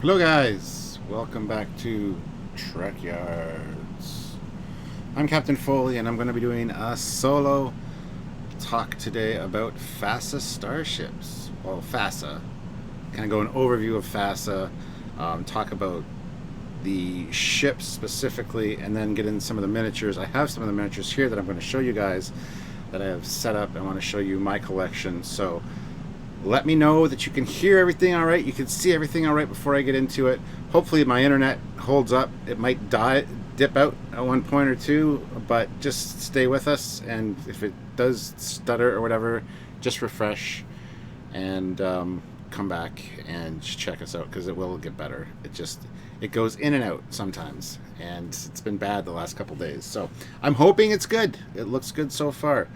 Hello guys, welcome back to Trekyards. I'm Captain Foley and I'm going to be doing a solo talk today about FASA starships. Well, FASA. Kind of go an overview of FASA, talk about the ships specifically, and then get into some of the miniatures. I have some of the miniatures here that I'm going to show you guys that I have set up. I want to show you my collection. So let me know that you can hear everything all right, you can see everything all right before I get into it. Hopefully my internet holds up. It might dip out at one point or two, but just stay with us, and if it does stutter or whatever, just refresh and come back and check us out, because it will get better. It goes in and out sometimes, and it's been bad the last couple days, so I'm hoping it's good. It looks good so far.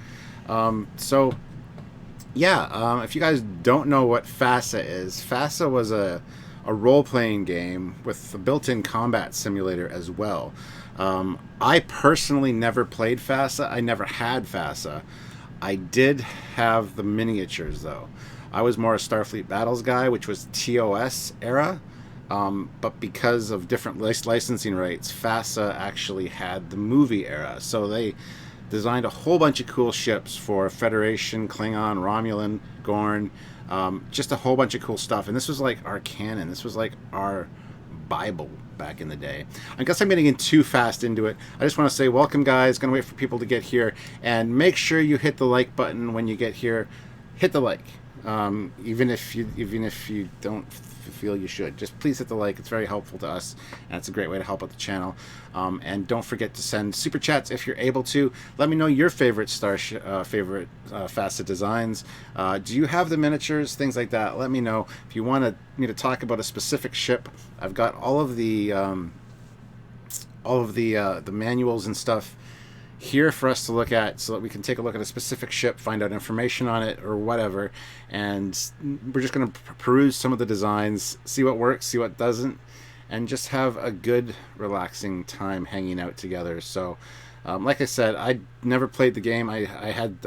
If you guys don't know what FASA is, FASA was a role-playing game with a built-in combat simulator as well. I personally never played FASA. I never had FASA. I did have the miniatures, though. I was more a Starfleet Battles guy, which was TOS era. But because of different licensing rights, FASA actually had the movie era. So they designed a whole bunch of cool ships for Federation, Klingon, Romulan, Gorn, just a whole bunch of cool stuff. And this was like our canon. This was like our Bible back in the day. I guess I'm getting in too fast into it. I just want to say welcome, guys. Gonna wait for people to get here, and make sure you hit the like button when you get here. Hit the like, even if you don't feel you should. Just please hit the like. It's very helpful to us, and it's a great way to help out the channel. And don't forget to send super chats if you're able to. Let me know your favorite FASA designs. Do you have the miniatures, things like that? Let me know. If you want me to talk about a specific ship, I've got all of the manuals and stuff here for us to look at, so that we can take a look at a specific ship, find out information on it or whatever, and we're just going to peruse some of the designs, see what works, see what doesn't, and just have a good relaxing time hanging out together. So like I said, I never played the game. I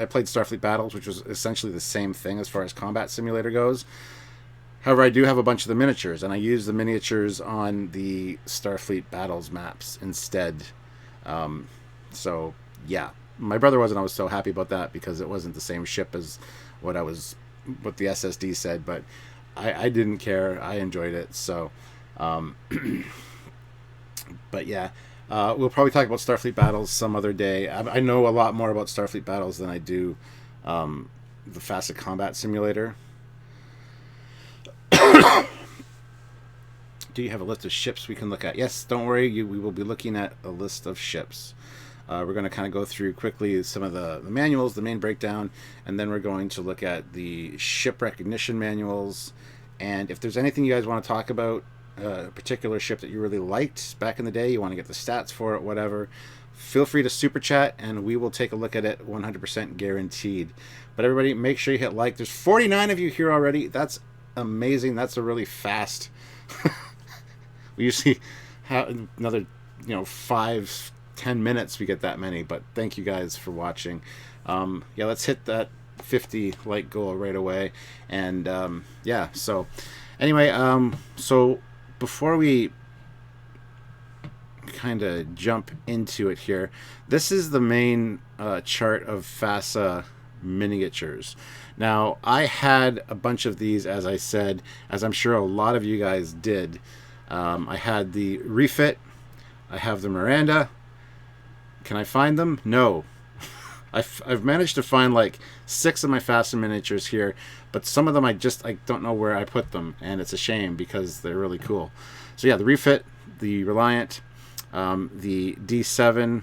played Starfleet Battles, which was essentially the same thing as far as combat simulator goes. However, I do have a bunch of the miniatures, and I use the miniatures on the Starfleet Battles maps instead. So yeah, my brother wasn't always so happy about that, because it wasn't the same ship as what the SSD said, but I didn't care. I enjoyed it. So but yeah, we'll probably talk about Starfleet Battles some other day. I know a lot more about Starfleet Battles than I do the FASA combat simulator. Do you have a list of ships we can look at? Yes, don't worry, we will be looking at a list of ships. We're going to kind of go through quickly some of the manuals, the main breakdown, and then we're going to look at the ship recognition manuals. And if there's anything you guys want to talk about, a particular ship that you really liked back in the day, you want to get the stats for it, whatever, feel free to super chat, and we will take a look at it, 100% guaranteed. But everybody, make sure you hit like. There's 49 of you here already. That's amazing. That's a really fast... We usually have another 5-10 minutes we get that many, but thank you guys for watching. Yeah, let's hit that 50 like goal right away. And yeah, so anyway, so before we kind of jump into it here, this is the main chart of FASA miniatures. Now, I had a bunch of these, as I said, as I'm sure a lot of you guys did. I had the refit. I have the Miranda. Can I find them? No. I've managed to find like 6 of my FASA miniatures here, but some of them I don't know where I put them, and it's a shame, because they're really cool. So yeah, the refit, the Reliant, the D7,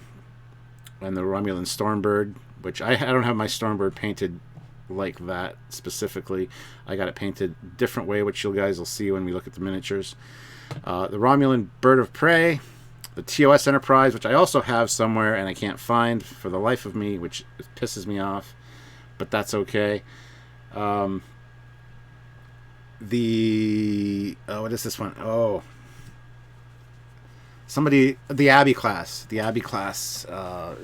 and the Romulan Stormbird, which I don't have my Stormbird painted like that specifically. I got it painted different way, which you guys will see when we look at the miniatures. The Romulan Bird of Prey, the TOS Enterprise, which I also have somewhere and I can't find for the life of me, which pisses me off, but that's okay. What is this one? Oh, the Abbey class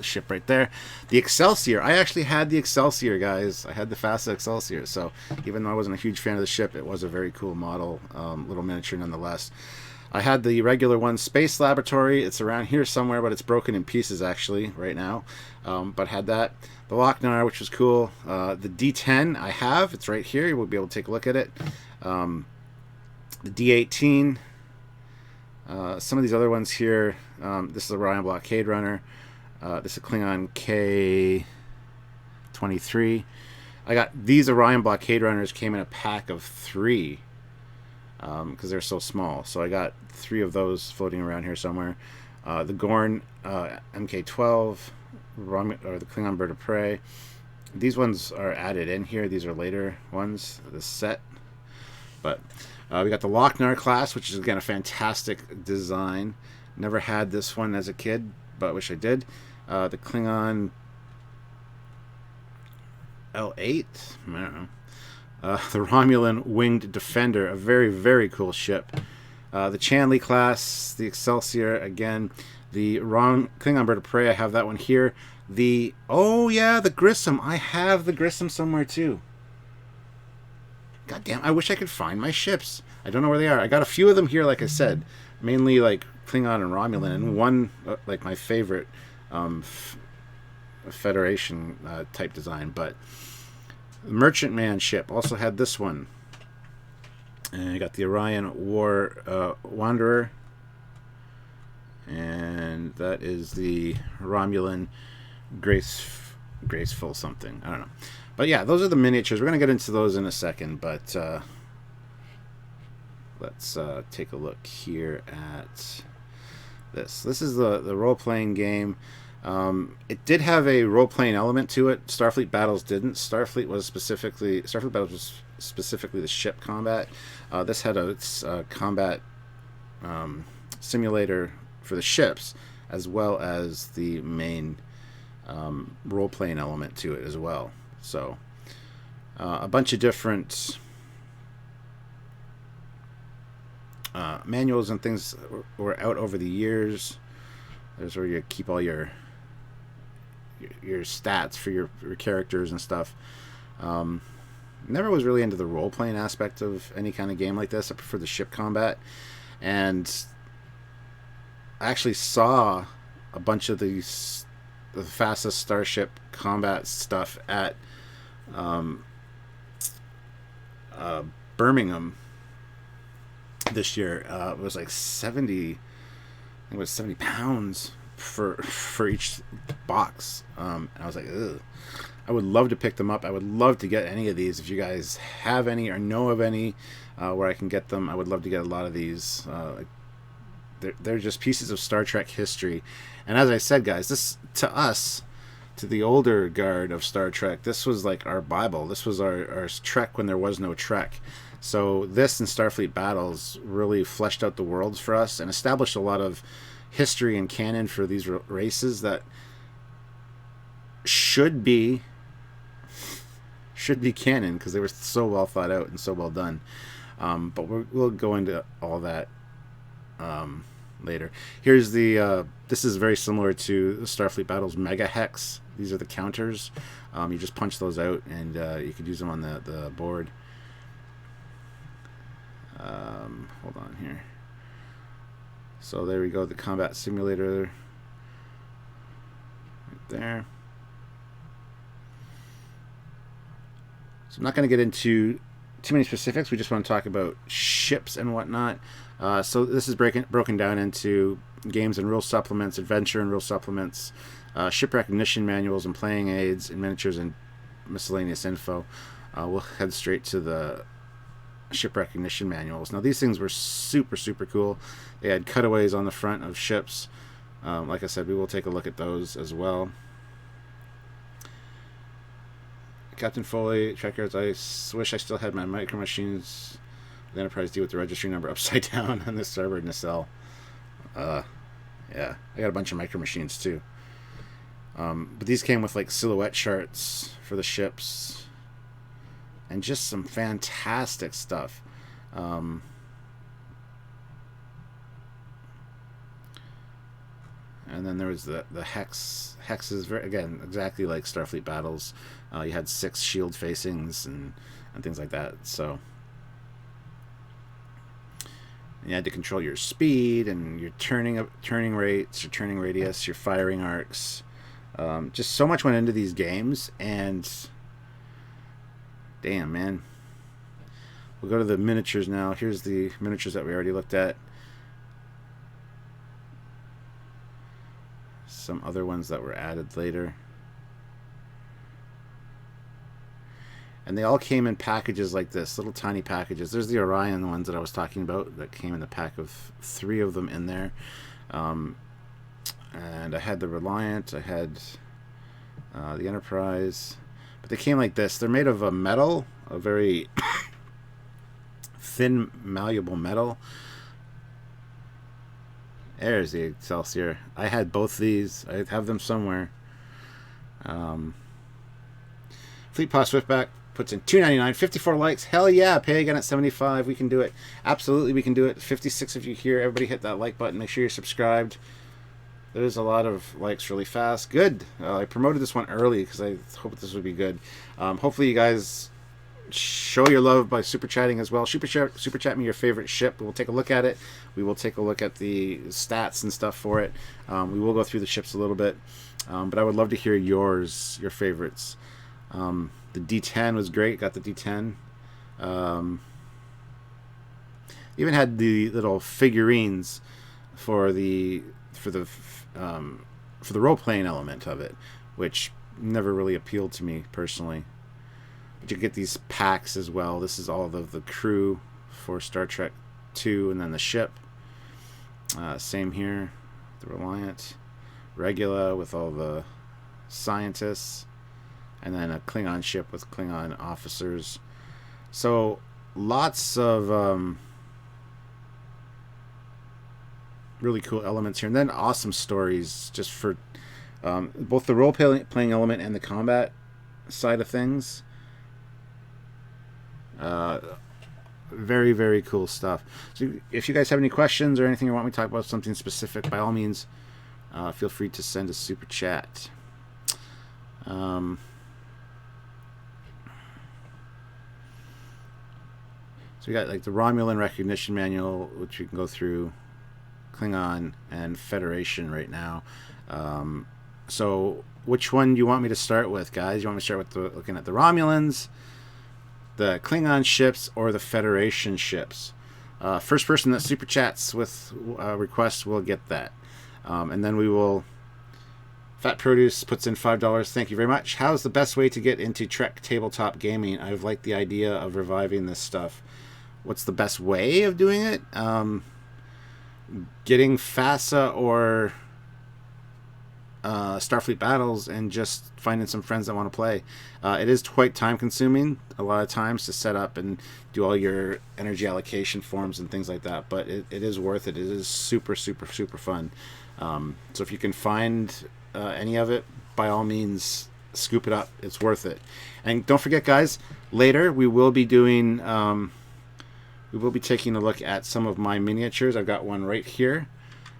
ship right there. The Excelsior. I actually had the Excelsior, guys. I had the FASA Excelsior. So even though I wasn't a huge fan of the ship, it was a very cool model, little miniature nonetheless. I had the regular one, Space Laboratory. It's around here somewhere, but it's broken in pieces actually right now. But had that. The Lochnar, which was cool. The D10 I have. It's right here. You will be able to take a look at it. The D18. Some of these other ones here. This is a Orion Blockade Runner. This is a Klingon K-23. I got these Orion Blockade Runners came in a pack of 3 because they're so small. So I got 3 of those floating around here somewhere. The Gorn MK-12, or the Klingon Bird of Prey. These ones are added in here. These are later ones, this set. But we got the Lochnar class, which is, again, a fantastic design. Never had this one as a kid, but wish I did. The Klingon L8? I don't know. The Romulan Winged Defender, a very, very cool ship. The Chanley class, the Excelsior, again. The Klingon Bird of Prey, I have that one here. Oh yeah, the Grissom. I have the Grissom somewhere too. God damn, I wish I could find my ships. I don't know where they are. I got a few of them here, like I said. Mainly like Klingon and Romulan, and one, like my favorite Federation type design. But the Merchantman ship also had this one. And I got the Orion War Wanderer. And that is the Romulan Graceful something. I don't know. But yeah, those are the miniatures. We're going to get into those in a second, but let's take a look here at this. This is the role-playing game. It did have a role-playing element to it. Starfleet Battles didn't. Starfleet Battles was specifically the ship combat. This had a combat simulator for the ships, as well as the main role-playing element to it as well. So a bunch of different manuals and things were out over the years. There's where you keep all your stats for your characters and stuff. Never was really into the role-playing aspect of any kind of game like this. I prefer the ship combat. And I actually saw a bunch of the FASA Starship combat stuff at Birmingham this year. It was like 70, I think it was 70 pounds for each box. And I was like, ugh. I would love to pick them up. I would love to get any of these. If you guys have any or know of any where I can get them, I would love to get a lot of these. They're just pieces of Star Trek history. And as I said, guys, this, to us, to the older guard of Star Trek, this was like our Bible. This was our Trek when there was no Trek. So this and Starfleet Battles really fleshed out the worlds for us and established a lot of history and canon for these races that should be canon, because they were so well thought out and so well done. But we'll go into all that later. Here's this is very similar to Starfleet Battles Mega Hex. These are the counters. You just punch those out, and you could use them on the board. Hold on here. So there we go, the combat simulator right there. So I'm not going to get into too many specifics. We just want to talk about ships and whatnot. So this is broken down into games and rule supplements, adventure and rule supplements, ship recognition manuals and playing aids, and miniatures and miscellaneous info. We'll head straight to the ship recognition manuals. Now these things were super, super cool. They had cutaways on the front of ships. Like I said, we will take a look at those as well. Captain Foley, Trekyards, I wish I still had my micro machines. The Enterprise D with the registry number upside down on the starboard nacelle. Yeah, I got a bunch of micro machines too. But these came with like silhouette charts for the ships, and just some fantastic stuff. And then there was the hex. Hex is again exactly like Starfleet battles. You had 6 shield facings and things like that. So you had to control your speed and your turning rates, your turning radius, your firing arcs. Just so much went into these games, and damn, man. We'll go to the miniatures now. Here's the miniatures that we already looked at. Some other ones that were added later. And they all came in packages like this, little tiny packages. There's the Orion ones that I was talking about that came in the pack of 3 of them in there. And I had the Reliant, I had the Enterprise. But they came like this. They're made of a metal, a very thin, malleable metal. There's the Excelsior. I had both these. I have them somewhere. Fleet Paw Swiftback puts in $2.99, 54 likes. Hell yeah, pay again at 75. We can do it. Absolutely, we can do it. 56 of you here. Everybody hit that like button. Make sure you're subscribed. There's a lot of likes really fast. Good. I promoted this one early because I hoped this would be good. Hopefully you guys show your love by super chatting as well. Super chat me your favorite ship. We'll take a look at it. We will take a look at the stats and stuff for it. We will go through the ships a little bit. But I would love to hear your favorites. The D10 was great. Got the D10. Even had the little figurines for the role-playing element of it, which never really appealed to me personally. But you get these packs as well. This is all of the crew for Star Trek 2, and then the ship. Same here. The Reliant. Regula with all the scientists. And then a Klingon ship with Klingon officers. So lots of really cool elements here. And then awesome stories just for both the role-playing element and the combat side of things. Very, very cool stuff. So if you guys have any questions or anything you want me to talk about something specific, by all means, feel free to send a super chat. So we got like the Romulan recognition manual, which we can go through, Klingon and Federation right now. So which one do you want me to start with, guys? You want me to start with looking at the Romulans, the Klingon ships, or the Federation ships? First person that super chats with requests will get that. And then we will... Fat Produce puts in $5. Thank you very much. How's the best way to get into Trek tabletop gaming? I've liked the idea of reviving this stuff. What's the best way of doing it? Getting FASA or Starfleet Battles and just finding some friends that want to play. It is quite time consuming a lot of times to set up and do all your energy allocation forms and things like that, but it is worth it. It is super, super, super fun. So if you can find any of it, by all means, scoop it up. It's worth it. And don't forget, guys, later we will be doing... we will be taking a look at some of my miniatures. I've got one right here.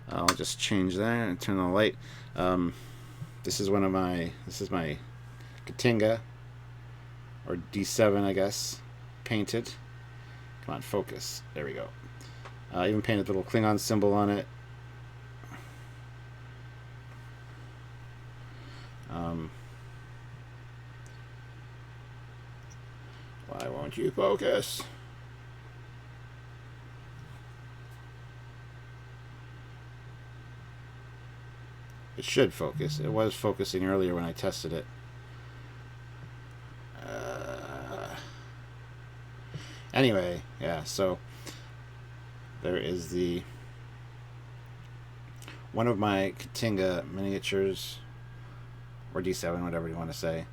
I'll just change that and turn on the light. This is my Katinga, or D7, I guess, painted. Come on, focus. There we go. Even painted a little Klingon symbol on it. Why won't you focus? It should focus. It was focusing earlier when I tested it. Anyway, yeah, so there is one of my Katinga miniatures, or D7, whatever you want to say.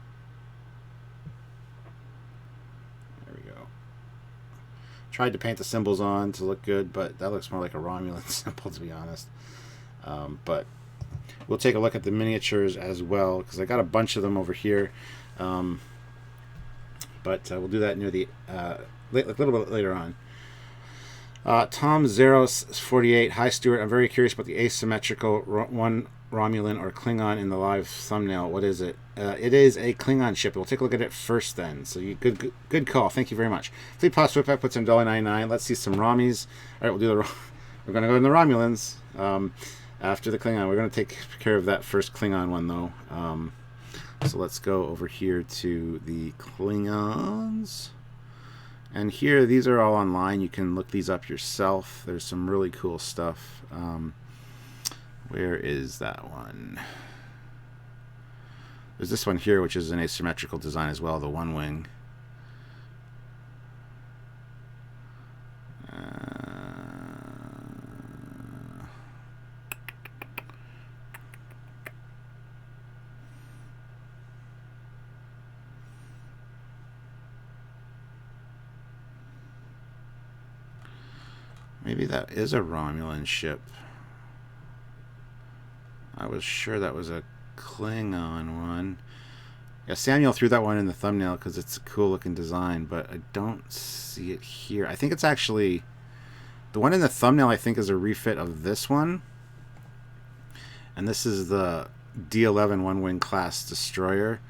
There we go. Tried to paint the symbols on to look good, but that looks more like a Romulan symbol, to be honest. But we'll take a look at the miniatures as well, because I got a bunch of them over here. But we'll do that near the a little bit later on. Tom Zeros 48. Hi Stuart, I'm very curious about the asymmetrical Romulan or Klingon in the live thumbnail. What is it? It is a Klingon ship. We'll take a look at it first then. So good call. Thank you very much. Fleet Plus Whip puts in $1.99. Let's see some Romies. All right, we'll do we're going to go in the Romulans after the Klingon. We're going to take care of that first Klingon one though. So let's go over here to the Klingons. And here, these are all online. You can look these up yourself. There's some really cool stuff. Where is that one? There's this one here, which is an asymmetrical design as well, the one wing. Maybe that is a Romulan ship. I was sure that was a Klingon one. Yeah, Samuel threw that one in the thumbnail because it's a cool looking design, but I don't see it here. I think it's actually... The one in the thumbnail, I think, is a refit of this one. And this is the D11 one-wing class destroyer,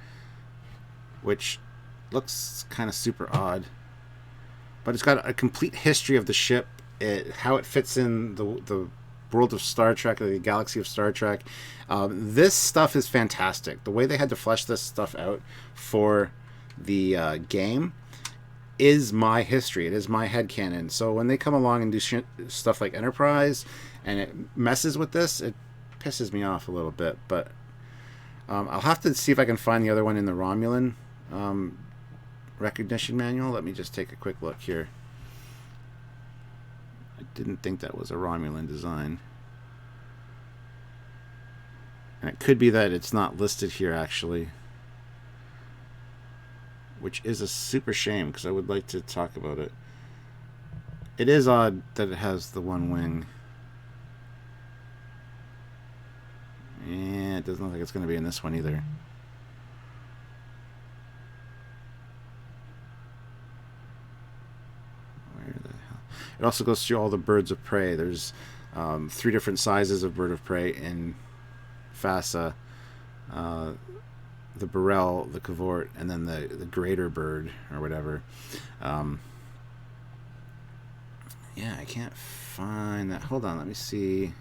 which looks kind of super odd. But it's got a complete history of the ship, how it fits in the world of Star Trek, the galaxy of Star Trek. This stuff is fantastic. The way they had to flesh this stuff out for the game is my history. It is my headcanon. So when they come along and do stuff like Enterprise and it messes with this, it pisses me off a little bit. But I'll have to see if I can find the other one in the Romulan recognition manual. Let me just take a quick look here. I didn't think that was a Romulan design. And it could be that it's not listed here, actually. Which is a super shame, because I would like to talk about it. It is odd that it has the one wing. Yeah, it doesn't look like it's going to be in this one either. It also goes through all the birds of prey. There's 3 different sizes of bird of prey in FASA. The Burrell, the Cavort, and then the greater bird, or whatever. Yeah, I can't find that. Hold on, let me see.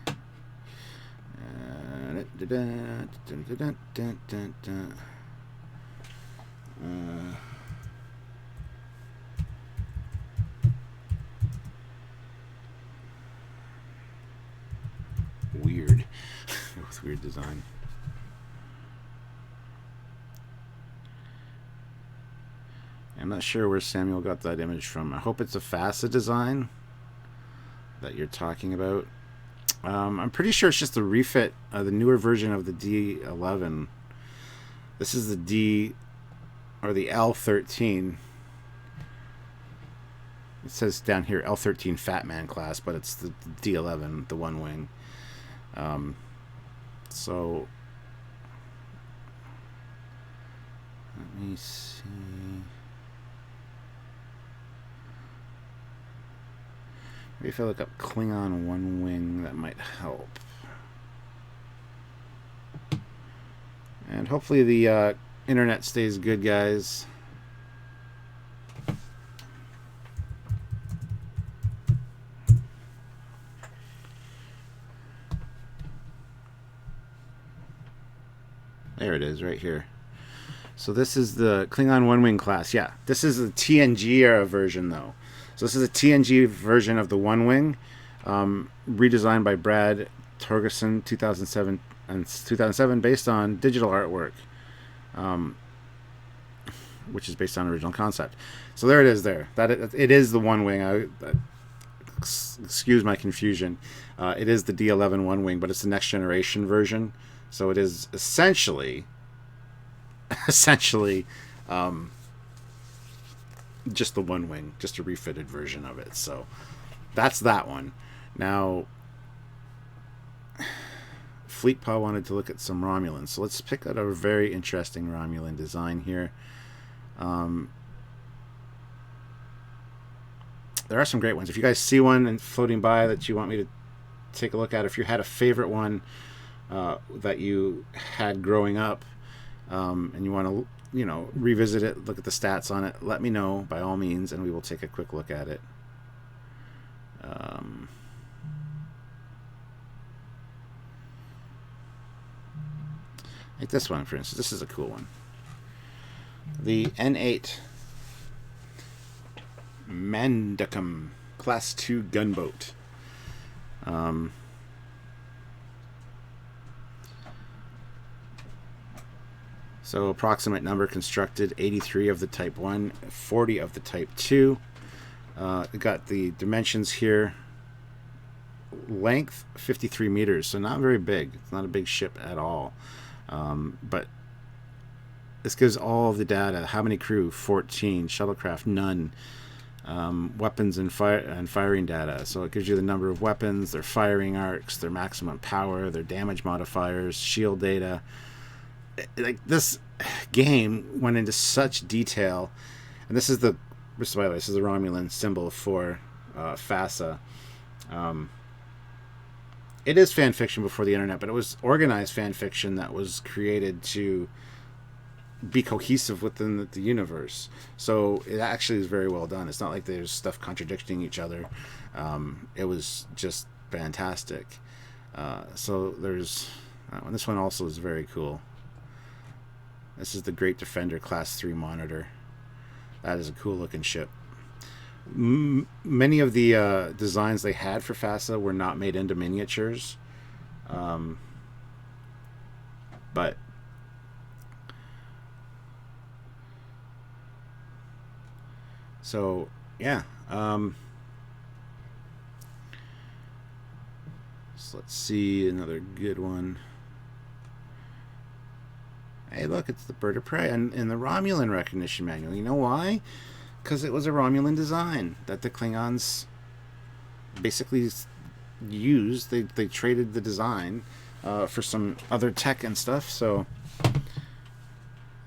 Weird. With weird design. I'm not sure where Samuel got that image from. I hope it's a FASA design that you're talking about. I'm pretty sure it's just a refit, the newer version of the D11. This is the D, or the L13. It says down here L13 Fat Man class, but it's the D11, the one wing. So let me see. Maybe if I look up Klingon one wing, that might help. And hopefully the internet stays good, guys. There it is, right here. So this is the Klingon one-wing class. Yeah, this is the TNG era version, though. So this is a TNG version of the one-wing, redesigned by Brad Torgerson, 2007, based on digital artwork, which is based on original concept. So there it is. There, it is the one-wing. Excuse my confusion. It is the D11 one-wing, but it's the next generation version. So it is essentially just the one wing, just a refitted version of it. So that's that one. Now, Fleetpaw wanted to look at some Romulans. So let's pick out a very interesting Romulan design here. There are some great ones. If you guys see one and floating by that you want me to take a look at, if you had a favorite one, that you had growing up, and you want to, revisit it, look at the stats on it, let me know by all means, and we will take a quick look at it. Like this one, for instance. This is a cool one. The N8 Mandacum Class 2 gunboat. So approximate number constructed, 83 of the Type 1, 40 of the Type 2. Got the dimensions here. Length, 53 meters, so not very big. It's not a big ship at all. But this gives all of the data. How many crew? 14. Shuttlecraft? None. Weapons and firing data. So it gives you the number of weapons, their firing arcs, their maximum power, their damage modifiers, shield data. Like, this game went into such detail. And this is by the way, this is the Romulan symbol for FASA. It is fan fiction before the internet, but it was organized fan fiction that was created to be cohesive within the universe. So it actually is very well done. It's not like there's stuff contradicting each other. It was just fantastic. So there's this one also is very cool. This is the Great Defender Class 3 monitor. That is a cool looking ship. Many of the designs they had for FASA were not made into miniatures. But so yeah. So let's see another good one. Hey, look, it's the Bird of Prey in the Romulan recognition manual. You know why? Because it was a Romulan design that the Klingons basically used. They traded the design for some other tech and stuff. So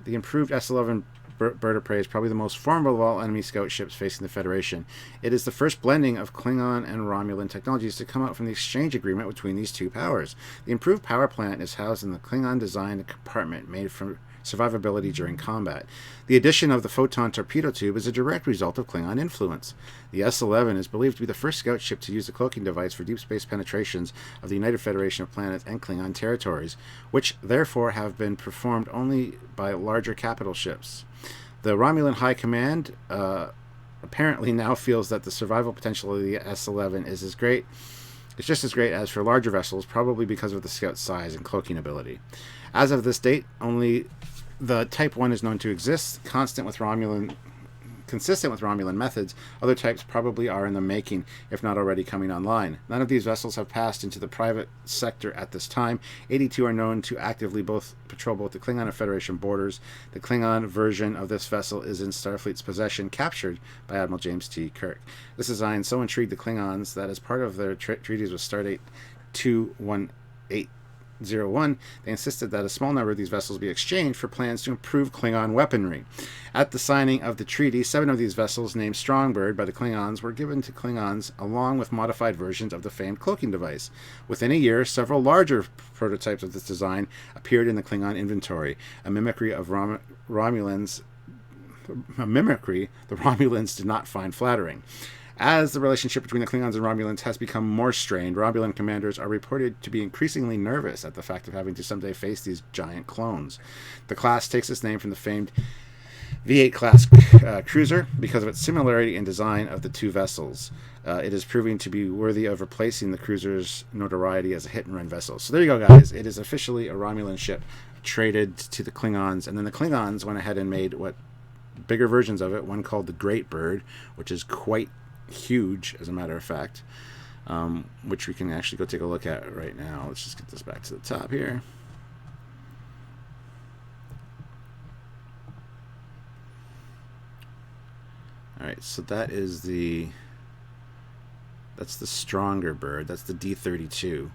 the improved S-11 Bird of Prey is probably the most formidable of all enemy scout ships facing the Federation. It is the first blending of Klingon and Romulan technologies to come out from the exchange agreement between these two powers. The improved power plant is housed in the Klingon-designed compartment made for survivability during combat. The addition of the photon torpedo tube is a direct result of Klingon influence. The S-11 is believed to be the first scout ship to use the cloaking device for deep space penetrations of the United Federation of Planets and Klingon territories, which therefore have been performed only by larger capital ships. The Romulan High Command apparently now feels that the survival potential of the S-11 is it's just as great as for larger vessels, probably because of the scout's size and cloaking ability. As of this date, only the Type 1 is known to exist, consistent with Romulan methods. Other types probably are in the making, if not already coming online. None of these vessels have passed into the private sector at this time. 82 are known to actively patrol both the Klingon and Federation borders. The Klingon version of this vessel is in Starfleet's possession, captured by Admiral James T. Kirk. This design so intrigued the Klingons that as part of their treaties with Stardate 21801, they insisted that a small number of these vessels be exchanged for plans to improve Klingon weaponry. At the signing of the treaty, 7 of these vessels, named Strongbird by the Klingons, were given to Klingons along with modified versions of the famed cloaking device. Within a year, several larger prototypes of this design appeared in the Klingon inventory, a mimicry the Romulans did not find flattering. As the relationship between the Klingons and Romulans has become more strained, Romulan commanders are reported to be increasingly nervous at the fact of having to someday face these giant clones. The class takes its name from the famed V8 class cruiser because of its similarity in design of the two vessels. It is proving to be worthy of replacing the cruiser's notoriety as a hit-and-run vessel. So there you go, guys. It is officially a Romulan ship traded to the Klingons, and then the Klingons went ahead and made bigger versions of it, one called the Great Bird, which is quite huge, as a matter of fact, which we can actually go take a look at right now. Let's just get this back to the top here. Alright, so that's the stronger bird. That's the D-32,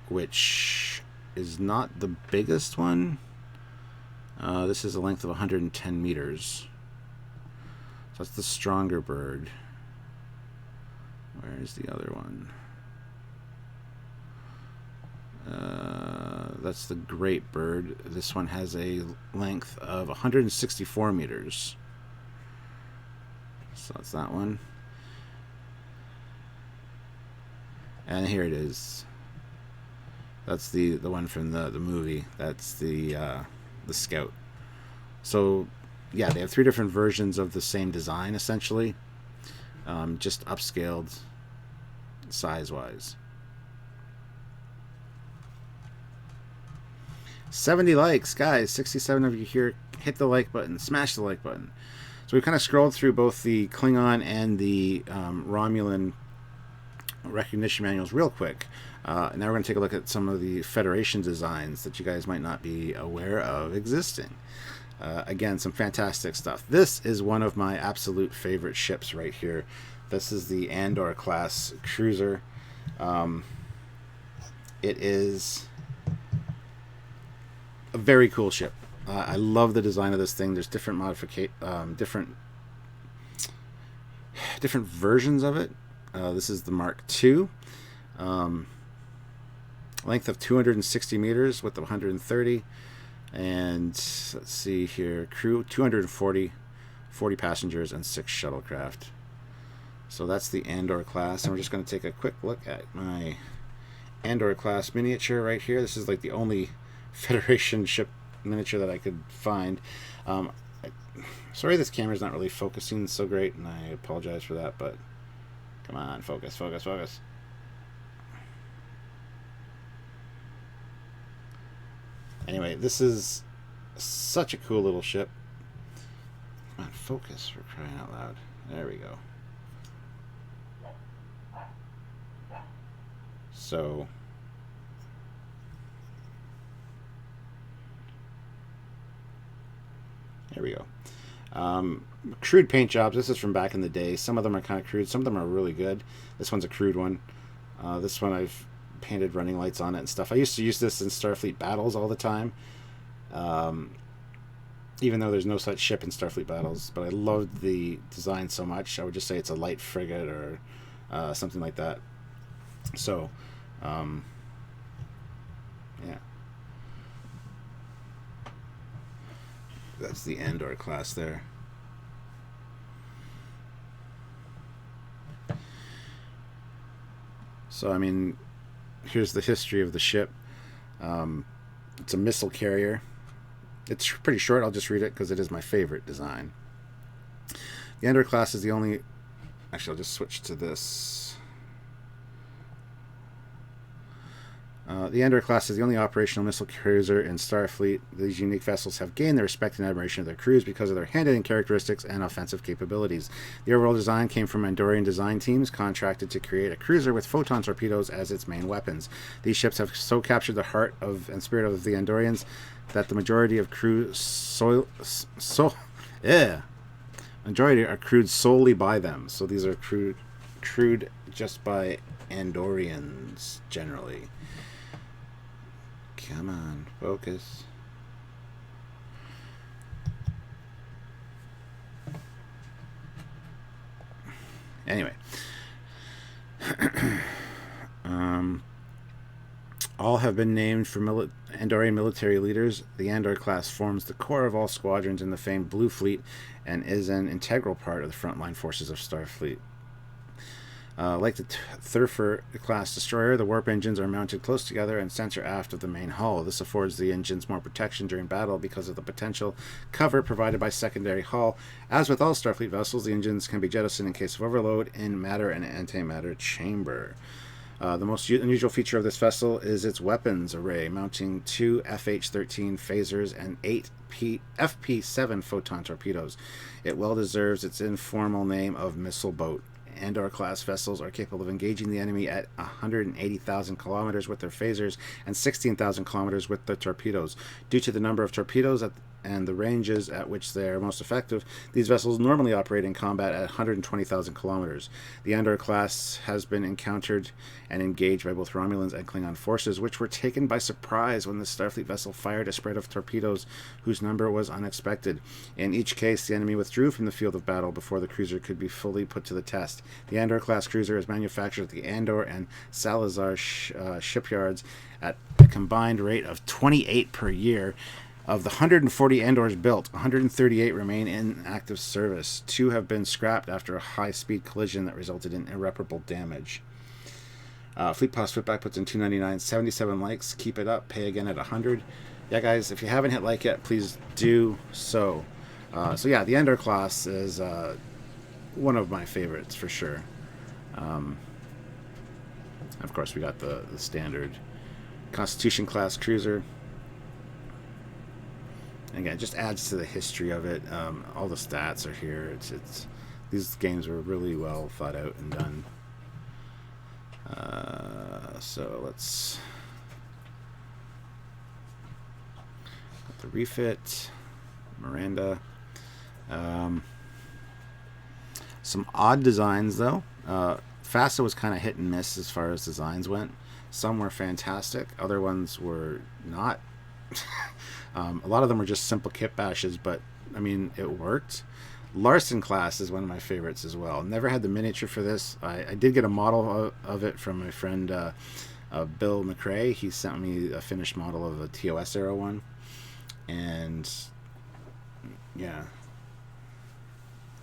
which is not the biggest one. This is a length of 110 meters. So that's the stronger bird. Where is the other one? That's the Great Bird. This one has a length of 164 meters. So that's that one. And here it is. That's the one from the movie. That's the Scout. So yeah, they have 3 different versions of the same design essentially, just upscaled size-wise. 70 likes, guys. 67 of you here. Hit the like button. Smash the like button. So we kind of scrolled through both the Klingon and the Romulan recognition manuals real quick. Now we're going to take a look at some of the Federation designs that you guys might not be aware of existing. Again, some fantastic stuff. This is one of my absolute favorite ships right here. This is the Andor-class cruiser. It is a very cool ship. I love the design of this thing. There's different different versions of it. This is the Mark II. Length of 260 meters, width of 130. And let's see here, crew 240, 40 passengers, and 6 shuttlecraft. So that's the Andor class, and we're just going to take a quick look at my Andor class miniature right here. This is like the only Federation ship miniature that I could find. Sorry this camera's not really focusing so great, and I apologize for that, but come on, focus, focus, focus. Anyway, this is such a cool little ship. Come on, focus, for crying out loud. There we go. So there we go. Crude paint jobs. This is from back in the day. Some of them are kind of crude. Some of them are really good. This one's a crude one. This one I've painted running lights on it and stuff. I used to use this in Starfleet battles all the time, even though there's no such ship in Starfleet battles, but I loved the design so much. I would just say it's a light frigate or something like that. So yeah, that's the Andor class there. So I mean, here's the history of the ship. It's a missile carrier. It's pretty short. I'll just read it because it is my favorite design. The Andor class is the only... Actually, I'll just switch to this. The Andor class is the only operational missile cruiser in Starfleet. These unique vessels have gained the respect and admiration of their crews because of their handling characteristics and offensive capabilities. The overall design came from Andorian design teams contracted to create a cruiser with photon torpedoes as its main weapons. These ships have so captured the heart of and spirit of the Andorians that the majority of crew majority are crewed solely by them. So these are crewed just by Andorians generally. Come on, focus. Anyway. All have been named for Andorian military leaders. The Andor class forms the core of all squadrons in the famed Blue Fleet and is an integral part of the frontline forces of Starfleet. Like the Thurfer class destroyer, the warp engines are mounted close together and center aft of the main hull. This affords the engines more protection during battle because of the potential cover provided by secondary hull. As with all Starfleet vessels, the engines can be jettisoned in case of overload in matter and antimatter chamber. The most unusual feature of this vessel is its weapons array, mounting 2 FH-13 phasers and 8 FP-7 photon torpedoes. It well deserves its informal name of missile boat. Andor-class vessels are capable of engaging the enemy at 180,000 kilometers with their phasers and 16,000 kilometers with their torpedoes. Due to the number of torpedoes and the ranges at which they are most effective, these vessels normally operate in combat at 120,000 kilometers. The Andor class has been encountered and engaged by both Romulans and Klingon forces, which were taken by surprise when the Starfleet vessel fired a spread of torpedoes whose number was unexpected. In each case, the enemy withdrew from the field of battle before the cruiser could be fully put to the test. The Andor class cruiser is manufactured at the Andor and Salazar shipyards at a combined rate of 28 per year. Of the 140 Andors built, 138 remain in active service. 2 have been scrapped after a high-speed collision that resulted in irreparable damage. Fleet Pass Footback puts in $2.99, 77 likes. Keep it up. Pay again at 100. Yeah, guys, if you haven't hit like yet, please do so. So yeah, the Andor class is one of my favorites for sure. Of course, we got the standard Constitution class cruiser. Again, it just adds to the history of it. All the stats are here. It's these games were really well thought out and done. So let's got the refit, Miranda. Some odd designs though. FASA was kind of hit and miss as far as designs went. Some were fantastic. Other ones were not. A lot of them were just simple kit bashes, but I mean, it worked. Larson class is one of my favorites as well. Never had the miniature for this. I did get a model of it from my friend Bill McRae. He sent me a finished model of a TOS era one. And yeah.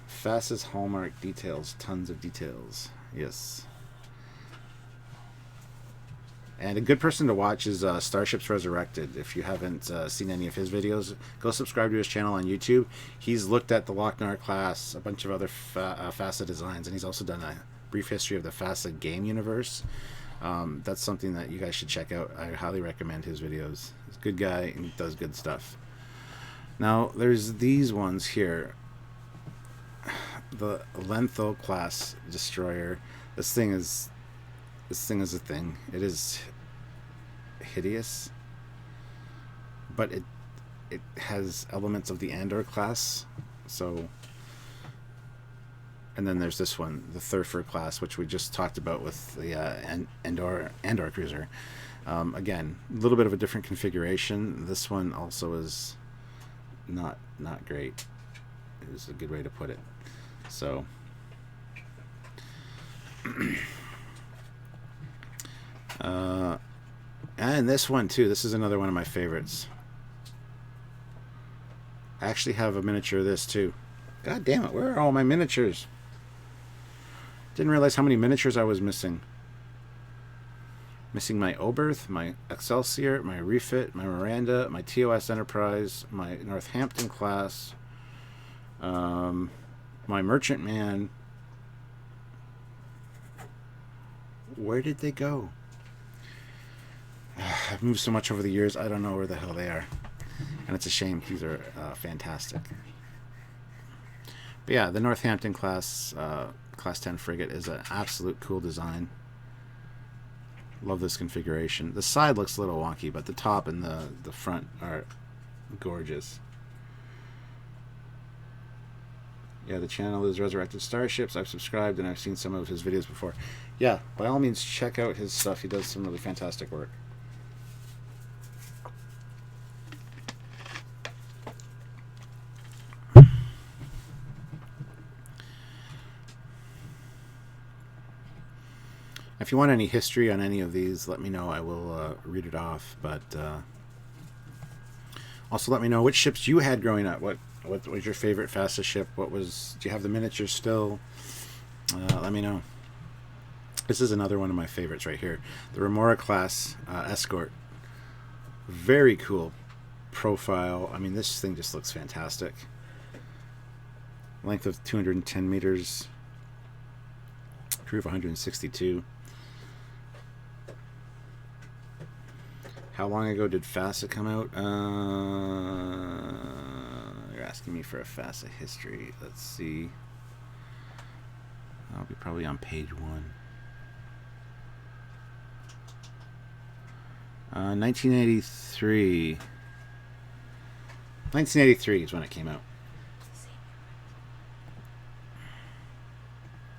FASA's hallmark details. Tons of details. Yes. And a good person to watch is Starships Resurrected. If you haven't seen any of his videos, go subscribe to his channel on YouTube. He's looked at the Lochnar class, a bunch of other FASA designs, and he's also done a brief history of the FASA game universe. That's something that you guys should check out. I highly recommend his videos. He's a good guy and does good stuff. Now, there's these ones here. The Lenthal class destroyer. This thing is a thing. It is hideous, but it has elements of the Andor class. So, and then there's this one, the Thurfer class, which we just talked about with the Andor cruiser. Again, a little bit of a different configuration. This one also is not great. Is a good way to put it. So. And this one too. This is another one of my favorites. I actually have a miniature of this too. God damn it, where are all my miniatures? Didn't realize how many miniatures I was missing. Missing my Oberth, my Excelsior, my Refit, my Miranda, my TOS Enterprise, my Northampton class, my Merchantman. Where did they go? I've moved so much over the years, I don't know where the hell they are. And it's a shame. These are fantastic. But yeah, the Northampton class, Class 10 frigate is an absolute cool design. Love this configuration. The side looks a little wonky, but the top and the front are gorgeous. Yeah, the channel is Resurrected Starships. I've subscribed and I've seen some of his videos before. Yeah, by all means, check out his stuff. He does some really fantastic work. If you want any history on any of these, let me know. I will read it off. But also let me know which ships you had growing up. What was your favorite FASA ship? Do you have the miniatures still? Let me know. This is another one of my favorites right here. The Remora class escort. Very cool profile. I mean, this thing just looks fantastic. Length of 210 meters. Crew of 162. How long ago did FASA come out? You're asking me for a FASA history. Let's see. I'll be probably on page 1. 1983. 1983 is when it came out.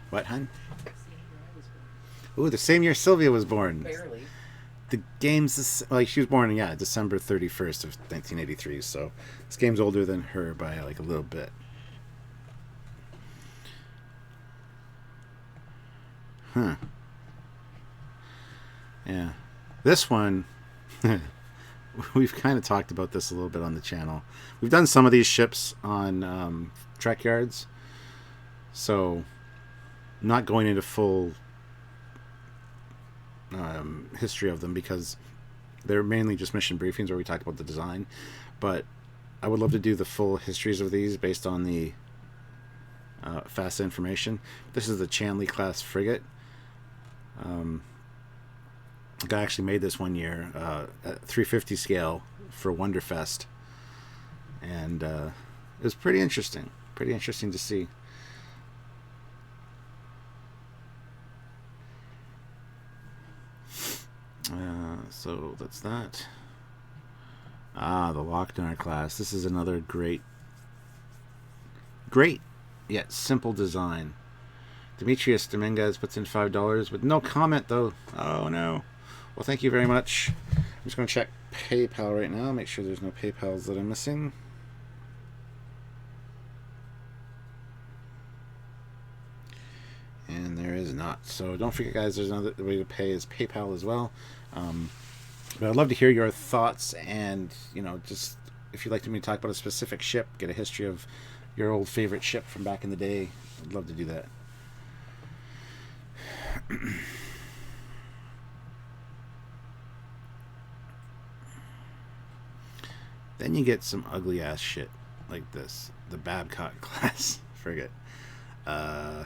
What, hun? Ooh, the same year Sylvia was born. Barely. The game's like she was born, yeah, December 31st of 1983. So this game's older than her by like a little bit. Huh. Yeah. This one, we've kind of talked about this a little bit on the channel. We've done some of these ships on Trekyards, so I'm not going into full history of them because they're mainly just mission briefings where we talk about the design. But I would love to do the full histories of these based on the FASA information. This is the Ticonderoga-Class frigate. A guy actually made this one year at 350 scale for Wonderfest, and it was pretty interesting to see. So that's that. The Lochnar class. This is another great yet simple design. Demetrius Dominguez puts in $5 with no comment though. Oh no. Well, thank you very much. I'm just going to check PayPal right now, make sure there's no PayPals that I'm missing. And there is not. So don't forget, guys, there's another way to pay is PayPal as well. But I'd love to hear your thoughts, and just if you'd like me to talk about a specific ship, get a history of your old favorite ship from back in the day. I'd love to do that. Then you get some ugly ass shit like this, the Babcock-class frigate. Again,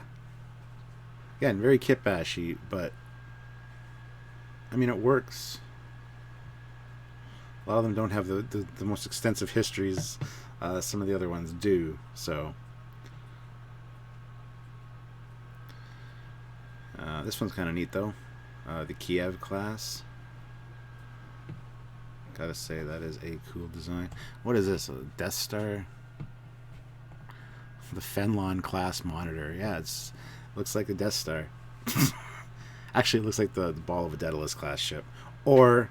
very kit bashy, but I mean, it works. A lot of them don't have the most extensive histories some of the other ones do. So this one's kind of neat though. The Kiev class. Gotta say, that is a cool design. What is this? A Death Star? The Fenlon class monitor. Yeah, looks like a Death Star. Actually, it looks like the ball of a Daedalus class ship, or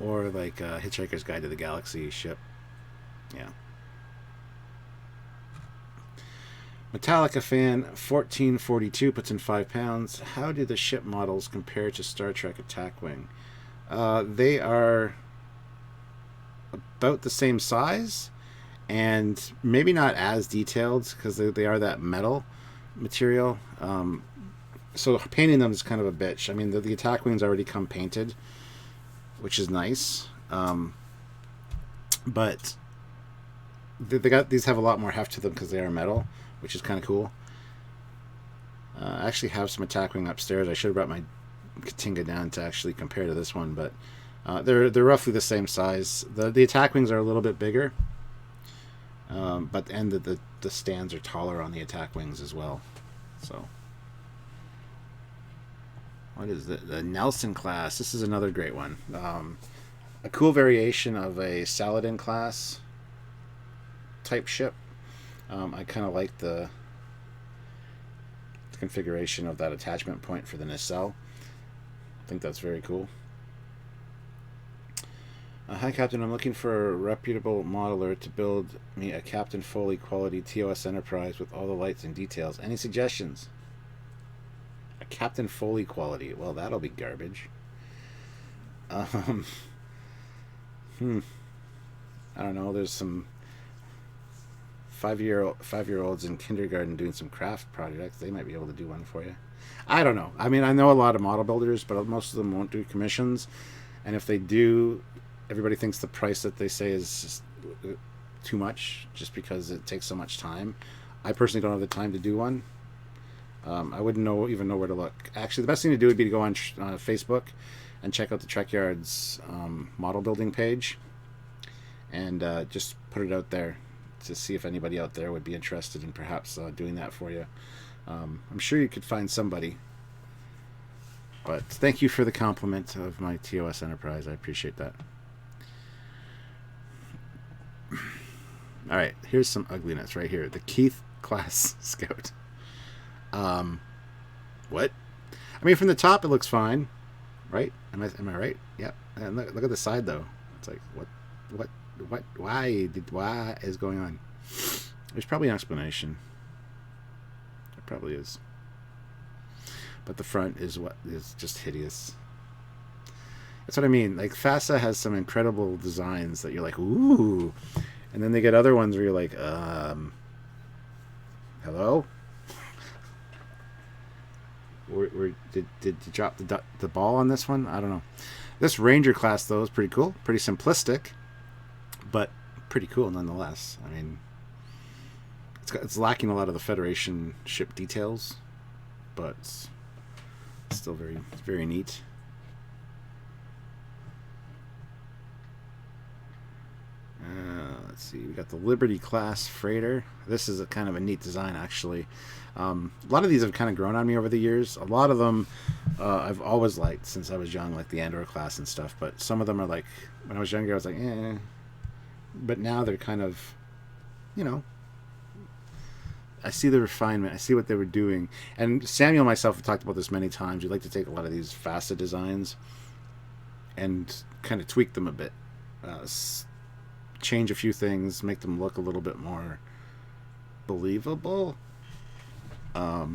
like Hitchhiker's Guide to the Galaxy ship. Yeah. Metallica fan 1442 puts in £5. How do the ship models compare to Star Trek Attack Wing? They are about the same size, and maybe not as detailed because they are that metal material. So painting them is kind of a bitch. I mean, the Attack Wings already come painted, which is nice. But these have a lot more heft to them because they are metal, which is kind of cool. I actually have some Attack Wing upstairs. I should have brought my Katinga down to actually compare to this one, but they're roughly the same size. The Attack Wings are a little bit bigger, but the stands are taller on the Attack Wings as well. So, what is the Nelson class? This is another great one. A cool variation of a Saladin class type ship. I kind of like the configuration of that attachment point for the nacelle. I think that's very cool. Hi, Captain. I'm looking for a reputable modeler to build me a Captain Foley quality TOS Enterprise with all the lights and details. Any suggestions? A Captain Foley quality. Well, that'll be garbage. I don't know. There's some five-year-olds in kindergarten doing some craft projects. They might be able to do one for you. I don't know. I mean, I know a lot of model builders, but most of them won't do commissions. And if they do, everybody thinks the price that they say is just too much, just because it takes so much time. I personally don't have the time to do one. I wouldn't even know where to look. Actually, the best thing to do would be to go on Facebook and check out the Trekyards model building page, and just put it out there to see if anybody out there would be interested in perhaps doing that for you. I'm sure you could find somebody. But thank you for the compliment of my TOS Enterprise. I appreciate that. All right, here's some ugliness right here. The Keith class scout. What? I mean, from the top it looks fine, right? Am I right? Yeah. And look at the side though. It's like why is going on? There's probably an explanation. There probably is. But the front is what is just hideous. That's what I mean. Like FASA has some incredible designs that you're like, ooh, and then they get other ones where you're like, hello. Did you drop the ball on this one? I don't know. This Ranger class though is pretty cool, pretty simplistic, but pretty cool nonetheless. I mean, it's lacking a lot of the Federation ship details, but it's still very neat. Let's see, we got the Liberty class freighter. This is a kind of a neat design actually. A lot of these have kind of grown on me over the years. A lot of them I've always liked since I was young, like the Andor class and stuff, but some of them are like, when I was younger I was like, eh. But now they're kind of, you know, I see the refinement. I see what they were doing. And Samuel and myself have talked about this many times. We like to take a lot of these FASA designs and kind of tweak them a bit. Change a few things, make them look a little bit more believable. That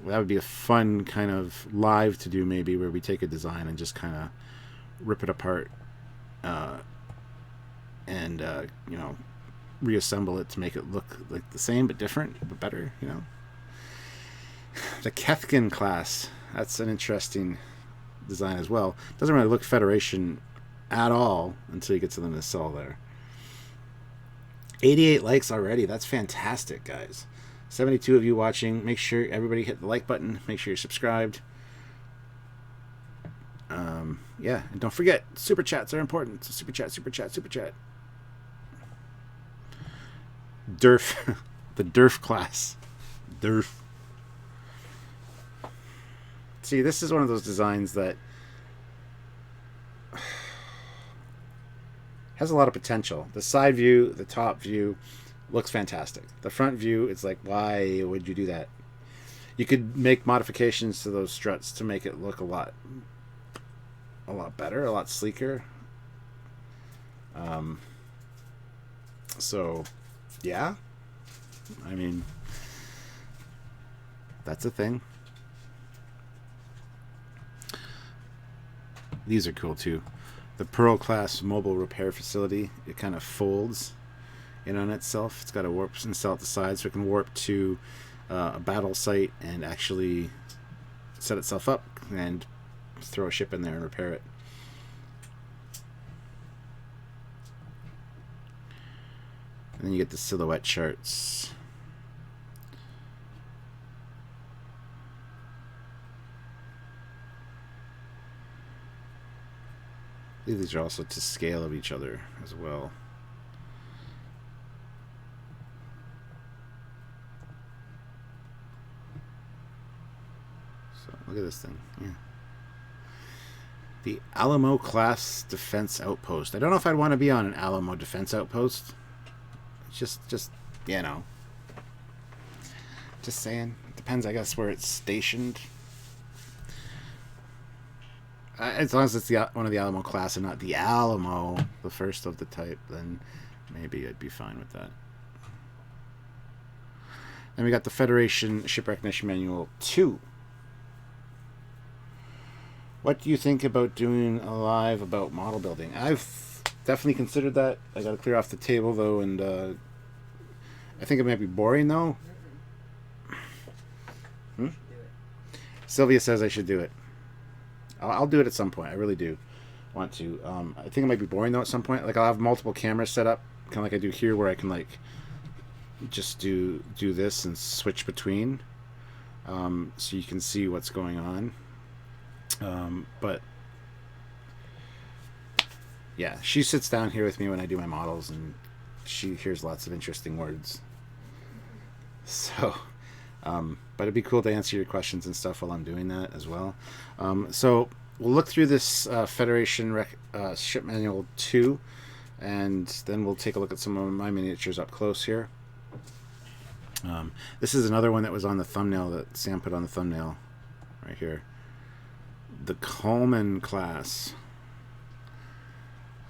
would be a fun kind of live to do maybe, where we take a design and just kind of rip it apart and you know, reassemble it to make it look like the same but different but better, you know. The Kethkin class, that's an interesting design as well. Doesn't really look Federation at all until you get to the nacelle there. 88 likes already. That's fantastic, guys. 72 of you watching. Make sure everybody hit the like button. Make sure you're subscribed. Yeah, and don't forget, super chats are important. So super chat. Durf, the Durf class. Durf. See, this is one of those designs that has a lot of potential. The side view, the top view looks fantastic. The front view, it's like, why would you do that? You could make modifications to those struts to make it look a lot better, a lot sleeker. So yeah, I mean, that's a thing. These are cool too. The Pearl class mobile repair facility, it kind of folds in on itself. It's got a warp and cell at the side, so it can warp to a battle site and actually set itself up and throw a ship in there and repair it. And then you get the silhouette charts. I think these are also to scale of each other as well. So look at this thing. Yeah. The Alamo class defense outpost. I don't know if I'd want to be on an Alamo defense outpost. Just you know. Just saying. It depends, I guess, where it's stationed. As long as it's one of the Alamo class and not the Alamo, the first of the type, then maybe I'd be fine with that. Then we got the Federation Ship Recognition Manual 2. What do you think about doing a live about model building? I've definitely considered that. I got to clear off the table, though, and I think it might be boring, though. Sylvia says I should do it. I'll do it at some point. I really do want to. I think it might be boring though at some point. Like I'll have multiple cameras set up, kind of like I do here, where I can like just do this and switch between, so you can see what's going on. But yeah, she sits down here with me when I do my models, and she hears lots of interesting words. So. But it'd be cool to answer your questions and stuff while I'm doing that as well. So we'll look through this Federation Ship Manual 2 and then we'll take a look at some of my miniatures up close here. This is another one that was on the thumbnail that Sam put on the thumbnail right here. The Coleman class.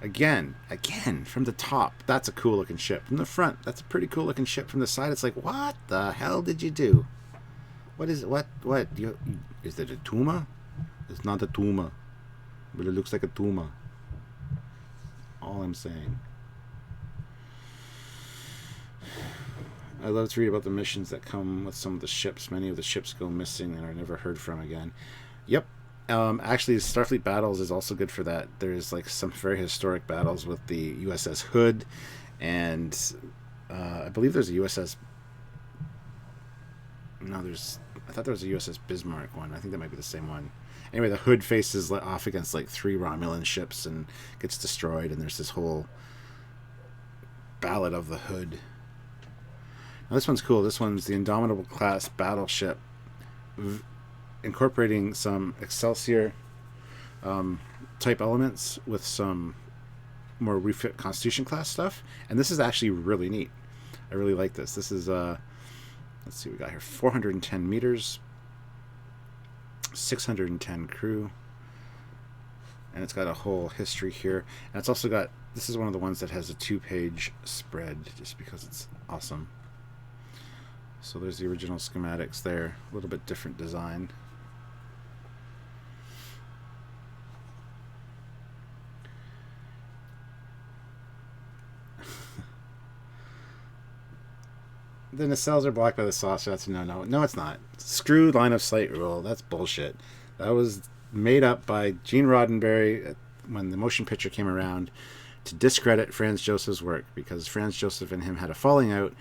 Again, from the top, that's a cool looking ship. From the front, that's a pretty cool looking ship. From the side, it's like, what the hell did you do? What is it? What? Is it a Tuma? It's not a Tuma, but it looks like a Tuma. All I'm saying. I love to read about the missions that come with some of the ships. Many of the ships go missing and are never heard from again. Yep. Actually, Starfleet Battles is also good for that. There's like some very historic battles with the USS Hood, and I believe there's a USS. No, I thought there was a USS Bismarck one. I think that might be the same one. Anyway, the Hood faces off against like 3 Romulan ships and gets destroyed, and there's this whole Ballad of the Hood. Now this one's cool. This one's the Indomitable class battleship, incorporating some Excelsior type elements with some more refit Constitution class stuff. And this is actually really neat. I really like this. This is, let's see, we got here 410 meters, 610 crew, and it's got a whole history here. And it's also got, this is one of the ones that has a 2-page spread just because it's awesome. So there's the original schematics there, a little bit different design. The nacelles are blocked by the saucer. That's no, it's not. Screw line of sight rule. That's bullshit. That was made up by Gene Roddenberry when the motion picture came around to discredit Franz Joseph's work, because Franz Joseph and him had a falling out,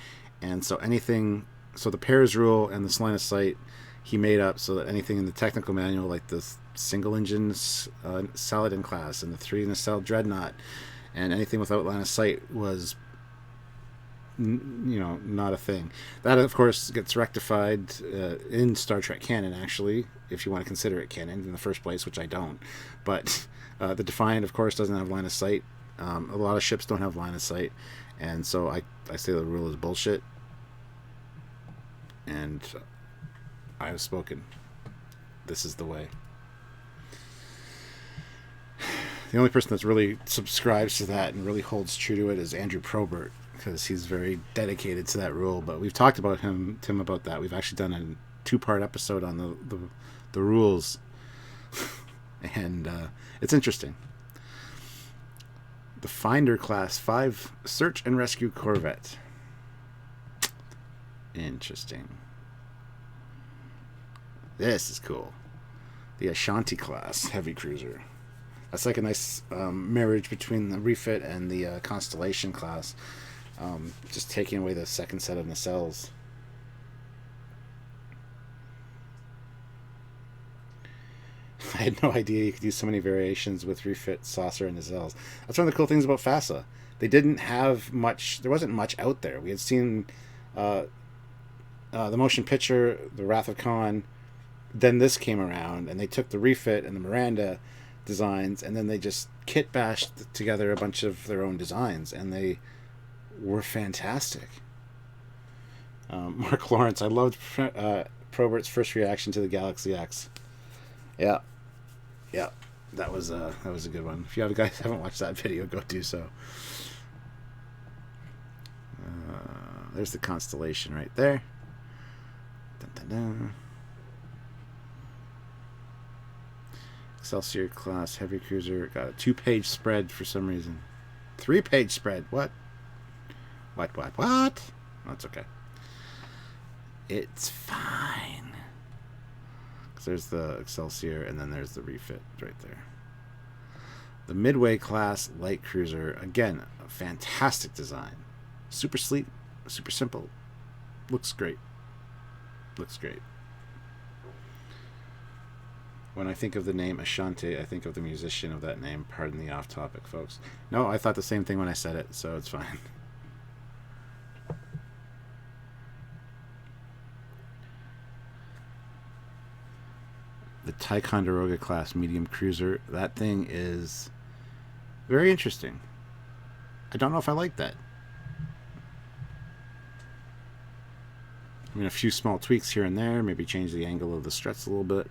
and so the pairs rule and this line of sight he made up so that anything in the technical manual, like the single engine Saladin class and the 3 nacelle Dreadnought, and anything without line of sight was not a thing. That of course gets rectified in Star Trek canon, actually, if you want to consider it canon in the first place, which I don't. But the Defiant of course doesn't have line of sight. A lot of ships don't have line of sight, and so I say the rule is bullshit, and I have spoken. This is the way. The only person that's really subscribes to that and really holds true to it is Andrew Probert, because he's very dedicated to that rule. But we've talked about him about that. We've actually done a 2-part episode on the rules, and it's interesting. The Finder class 5 search and rescue corvette. Interesting. This is cool. The Ashanti class heavy cruiser. That's like a nice marriage between the refit and the Constellation class. Just taking away the second set of nacelles. I had no idea you could use so many variations with refit, saucer, and nacelles. That's one of the cool things about FASA. They didn't have much. There wasn't much out there. We had seen the motion picture, The Wrath of Khan. Then this came around, and they took the refit and the Miranda designs, and then they just kit bashed together a bunch of their own designs, and they were fantastic. Mark Lawrence, I loved Probert's first reaction to the Galaxy X. Yeah, that was a good one. If you guys haven't watched that video, go do so. There's the Constellation right there. Dun, dun, dun. Excelsior class heavy cruiser got a 2-page spread for some reason. 3-page spread. What? That's okay. It's fine. Because there's the Excelsior and then there's the refit right there. The Midway class light cruiser. Again, a fantastic design. Super sleek, super simple. Looks great. When I think of the name Ashanti, I think of the musician of that name. Pardon the off-topic, folks. No, I thought the same thing when I said it, so it's fine. The Ticonderoga-Class medium cruiser. That thing is very interesting. I don't know if I like that. I mean, a few small tweaks here and there. Maybe change the angle of the struts a little bit.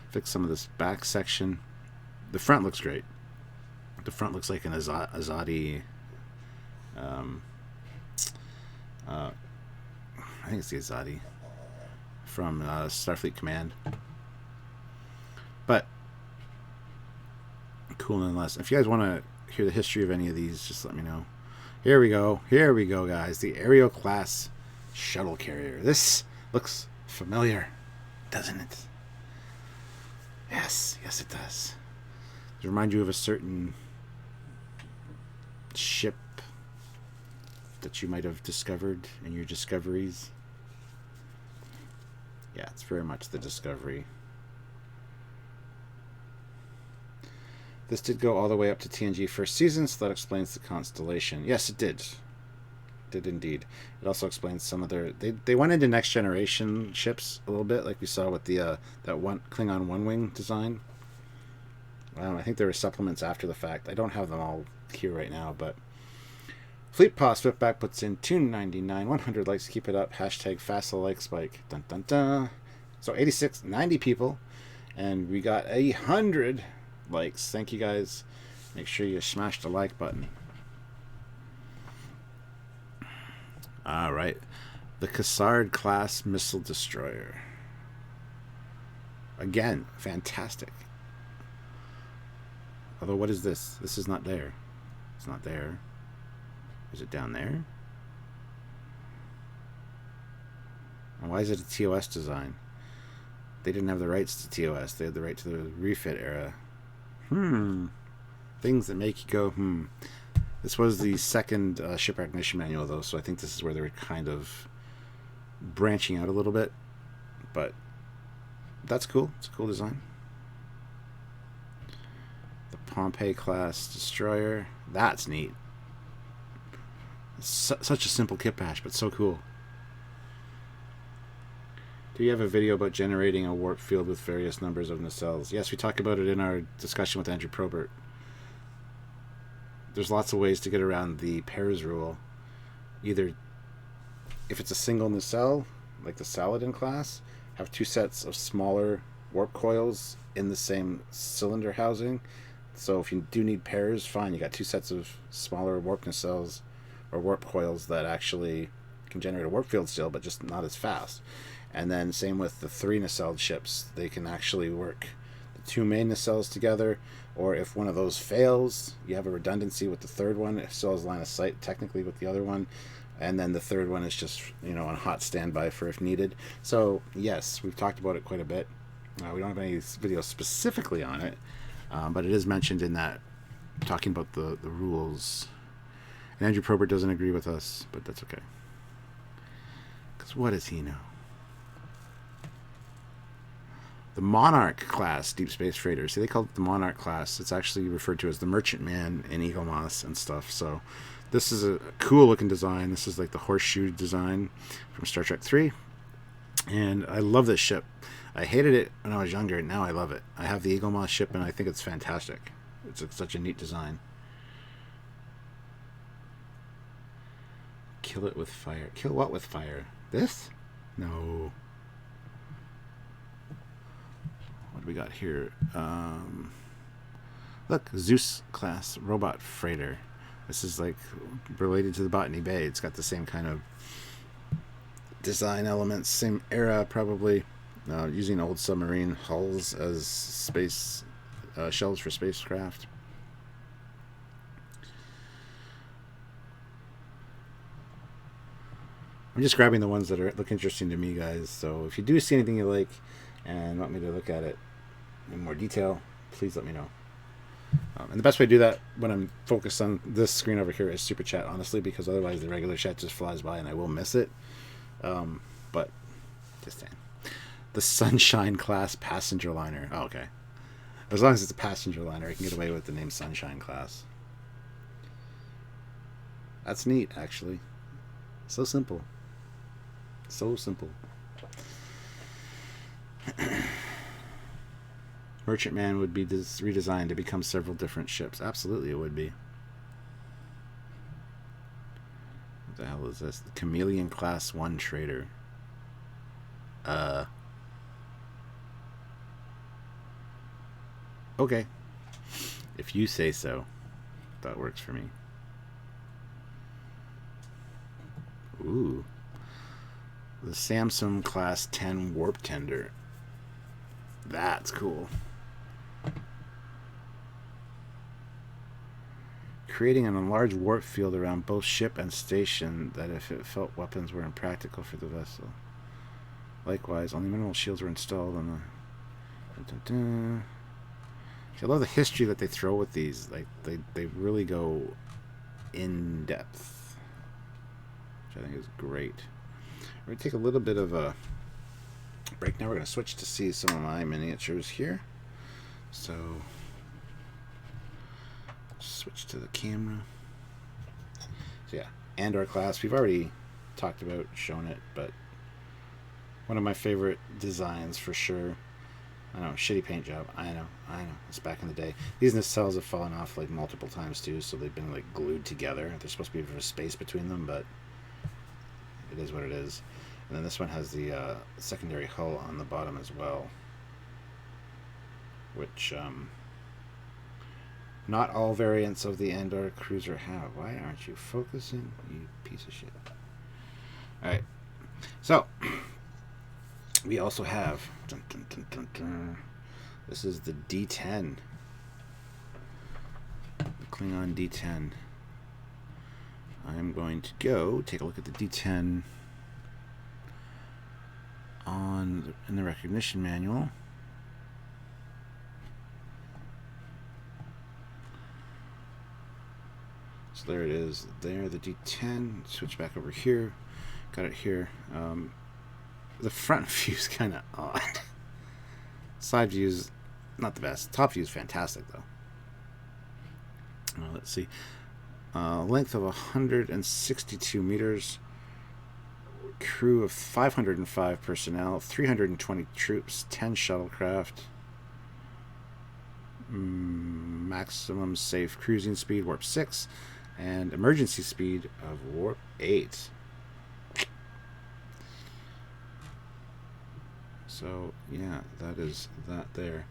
Fix some of this back section. The front looks great. The front looks like an Azadi. I think it's the Azadi from Starfleet Command. But cool nonetheless. If you guys want to hear the history of any of these, just let me know. Here we go. Here we go, guys. The Arial class shuttle carrier. This looks familiar, doesn't it? Yes, yes it does. Does it remind you of a certain ship that you might have discovered in your discoveries? Yeah, it's very much the Discovery. This did go all the way up to TNG first season, so that explains the constellation. Yes, it did. It did indeed. It also explains some of their... They went into next generation ships a little bit, like we saw with the that one Klingon one-wing design. I think there were supplements after the fact. I don't have them all here right now, but... Fleet Paw Swiftback puts in 299, 100 likes, keep it up, hashtag FASA like spike, dun dun dun. So 86, 90 people, and we got 100 likes. Thank you guys. Make sure you smash the like button. Alright, the Kassar class missile destroyer. Again, fantastic. Although, what is this? This is not there. It's not there. Is it down there? And why is it a TOS design? They didn't have the rights to TOS. They had the right to the refit era. Things that make you go, This was the second shipwreck mission manual, though, so I think this is where they were kind of branching out a little bit. But that's cool. It's a cool design. The Pompeii class destroyer. That's neat. Such a simple kit bash, but so cool. Do you have a video about generating a warp field with various numbers of nacelles? Yes, we talked about it in our discussion with Andrew Probert. There's lots of ways to get around the pairs rule. Either, if it's a single nacelle, like the Saladin class, have two sets of smaller warp coils in the same cylinder housing. So if you do need pairs, fine, you got two sets of smaller warp nacelles or warp coils that actually can generate a warp field still, but just not as fast. And then same with the three nacelled ships. They can actually work the two main nacelles together, or if one of those fails, you have a redundancy with the third one. It still has line of sight technically with the other one. And then the third one is just, on hot standby for if needed. So yes, we've talked about it quite a bit. We don't have any videos specifically on it, but it is mentioned in that, talking about the rules. And Andrew Probert doesn't agree with us, but that's okay. Because what does he know? The Monarch class Deep Space Freighter. See, they call it the Monarch class. It's actually referred to as the Merchantman in Eagle Moss and stuff. So this is a cool looking design. This is like the horseshoe design from Star Trek 3. And I love this ship. I hated it when I was younger, and now I love it. I have the Eagle Moss ship, and I think it's fantastic. It's such a neat design. Kill it with fire. Kill what with fire? This? No. What do we got here? Look, Zeus class robot freighter. This is like related to the Botany Bay. It's got the same kind of design elements, same era probably. Using old submarine hulls as space shells for spacecraft. I'm just grabbing the ones that look interesting to me, guys. So if you do see anything you like and want me to look at it in more detail, please let me know. And the best way to do that when I'm focused on this screen over here is Super Chat, honestly, because otherwise the regular chat just flies by and I will miss it. But just saying. The Sunshine class passenger liner. Oh, okay. As long as it's a passenger liner, I can get away with the name Sunshine class. That's neat, actually. So simple. So simple. Merchantman would be redesigned to become several different ships. Absolutely, it would be. The hell is this? The Chameleon Class 1 Trader. Okay. If you say so. That works for me. Ooh. The Samsung Class 10 Warp Tender. That's cool. Creating an enlarged warp field around both ship and station that if it felt weapons were impractical for the vessel. Likewise, only minimal shields were installed on the... I love the history that they throw with these. Like they really go in depth, which I think is great. We're going to take a little bit of a break now. We're going to switch to see some of my miniatures here. So, switch to the camera. So yeah, and our class. We've already talked about, shown it, but one of my favorite designs for sure. I know, shitty paint job. I know. It's back in the day. These nacelles have fallen off like multiple times too, so they've been like glued together. There's supposed to be a bit of space between them, but it is what it is. And then this one has the secondary hull on the bottom as well, which not all variants of the Andor cruiser have. Why aren't you focusing, you piece of shit? Alright, so we also have this is the D10, the Klingon D10. I'm going to go take a look at the D10 in the recognition manual. So there it is. There, the D10. Switch back over here. Got it here. The front view is kind of odd. Side views, not the best. Top view is fantastic, though. Let's see. Length of 162 meters. Crew of 505 personnel. 320 troops. 10 shuttlecraft. Maximum safe cruising speed, warp 6. And emergency speed of warp 8. So, yeah, that is that there.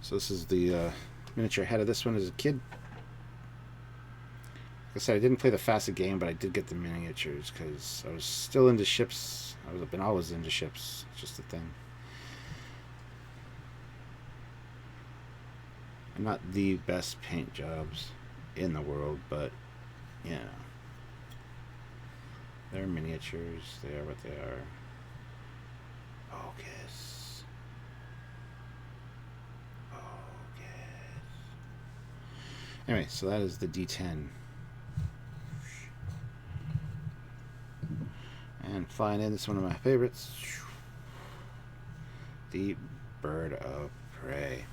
So this is the miniature I had of this one as a kid. Like I said, I didn't play the FASA game, but I did get the miniatures because I was still into ships. I've been always into ships. It's just a thing. And not the best paint jobs in the world, but, you know. They're miniatures. They are what they are. Focus. Focus. Anyway, so that is the D10. And flying in, this is one of my favorites. The Bird of Prey.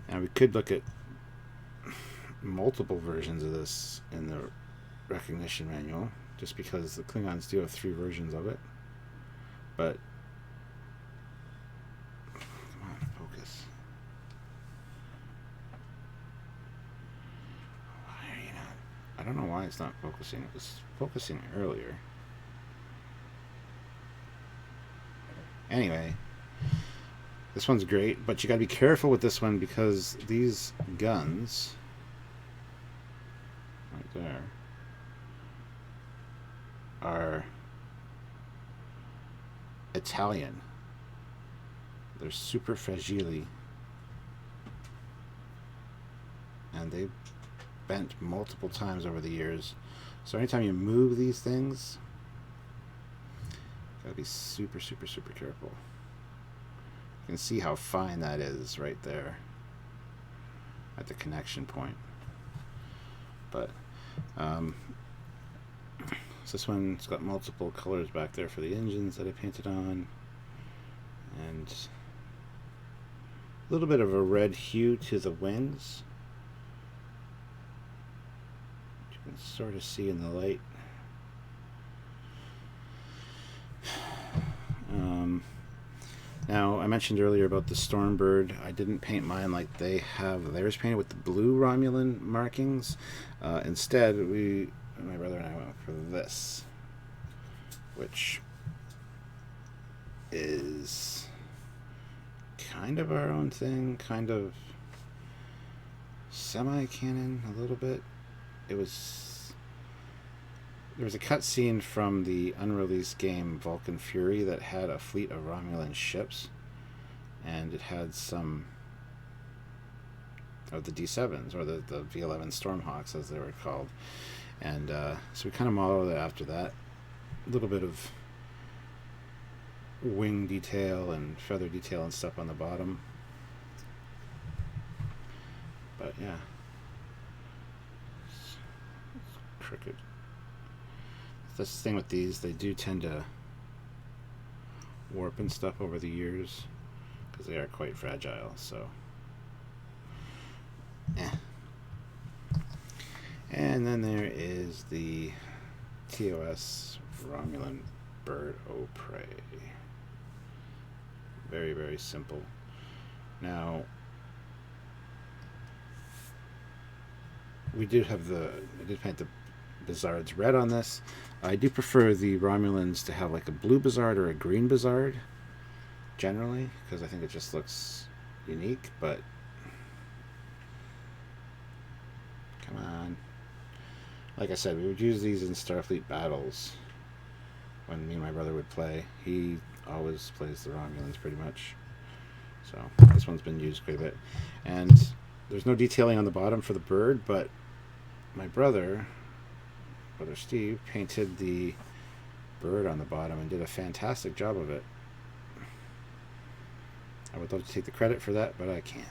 Now we could look at multiple versions of this in the recognition manual, just because the Klingons do have 3 versions of it. But come on, focus. Why are you not? I don't know why it's not focusing. It was focusing earlier. Anyway, this one's great, but you gotta be careful with this one because these guns right there are Italian. They're super fragile, and they've bent multiple times over the years. So anytime you move these things, you gotta be super careful. You can see how fine that is right there at the connection point. But so this one's got multiple colors back there for the engines that I painted on, and a little bit of a red hue to the wings. You can sort of see in the light. Now I mentioned earlier about the Stormbird. I didn't paint mine like they have theirs painted with the blue Romulan markings. Instead, my brother and I went for this, which is kind of our own thing, kind of semi-canon a little bit. There was a cutscene from the unreleased game Vulcan Fury that had a fleet of Romulan ships, and it had some of the D7s, or the V11 Stormhawks as they were called, and so we kind of modeled it after that. A little bit of wing detail and feather detail and stuff on the bottom, but yeah, it's crooked. That's the thing with these, they do tend to warp and stuff over the years because they are quite fragile, so yeah. And then there is the TOS Romulan Bird o' Prey. Very, very simple. Now, I did paint the Bizards red on this. I do prefer the Romulans to have like a blue Bizard or a green Bizard, generally, because I think it just looks unique, but come on. Like I said, we would use these in Starfleet battles when me and my brother would play. He always plays the Romulans pretty much, so this one's been used quite a bit. And there's no detailing on the bottom for the bird, but my brother Steve painted the bird on the bottom and did a fantastic job of it. I would love to take the credit for that, but I can't.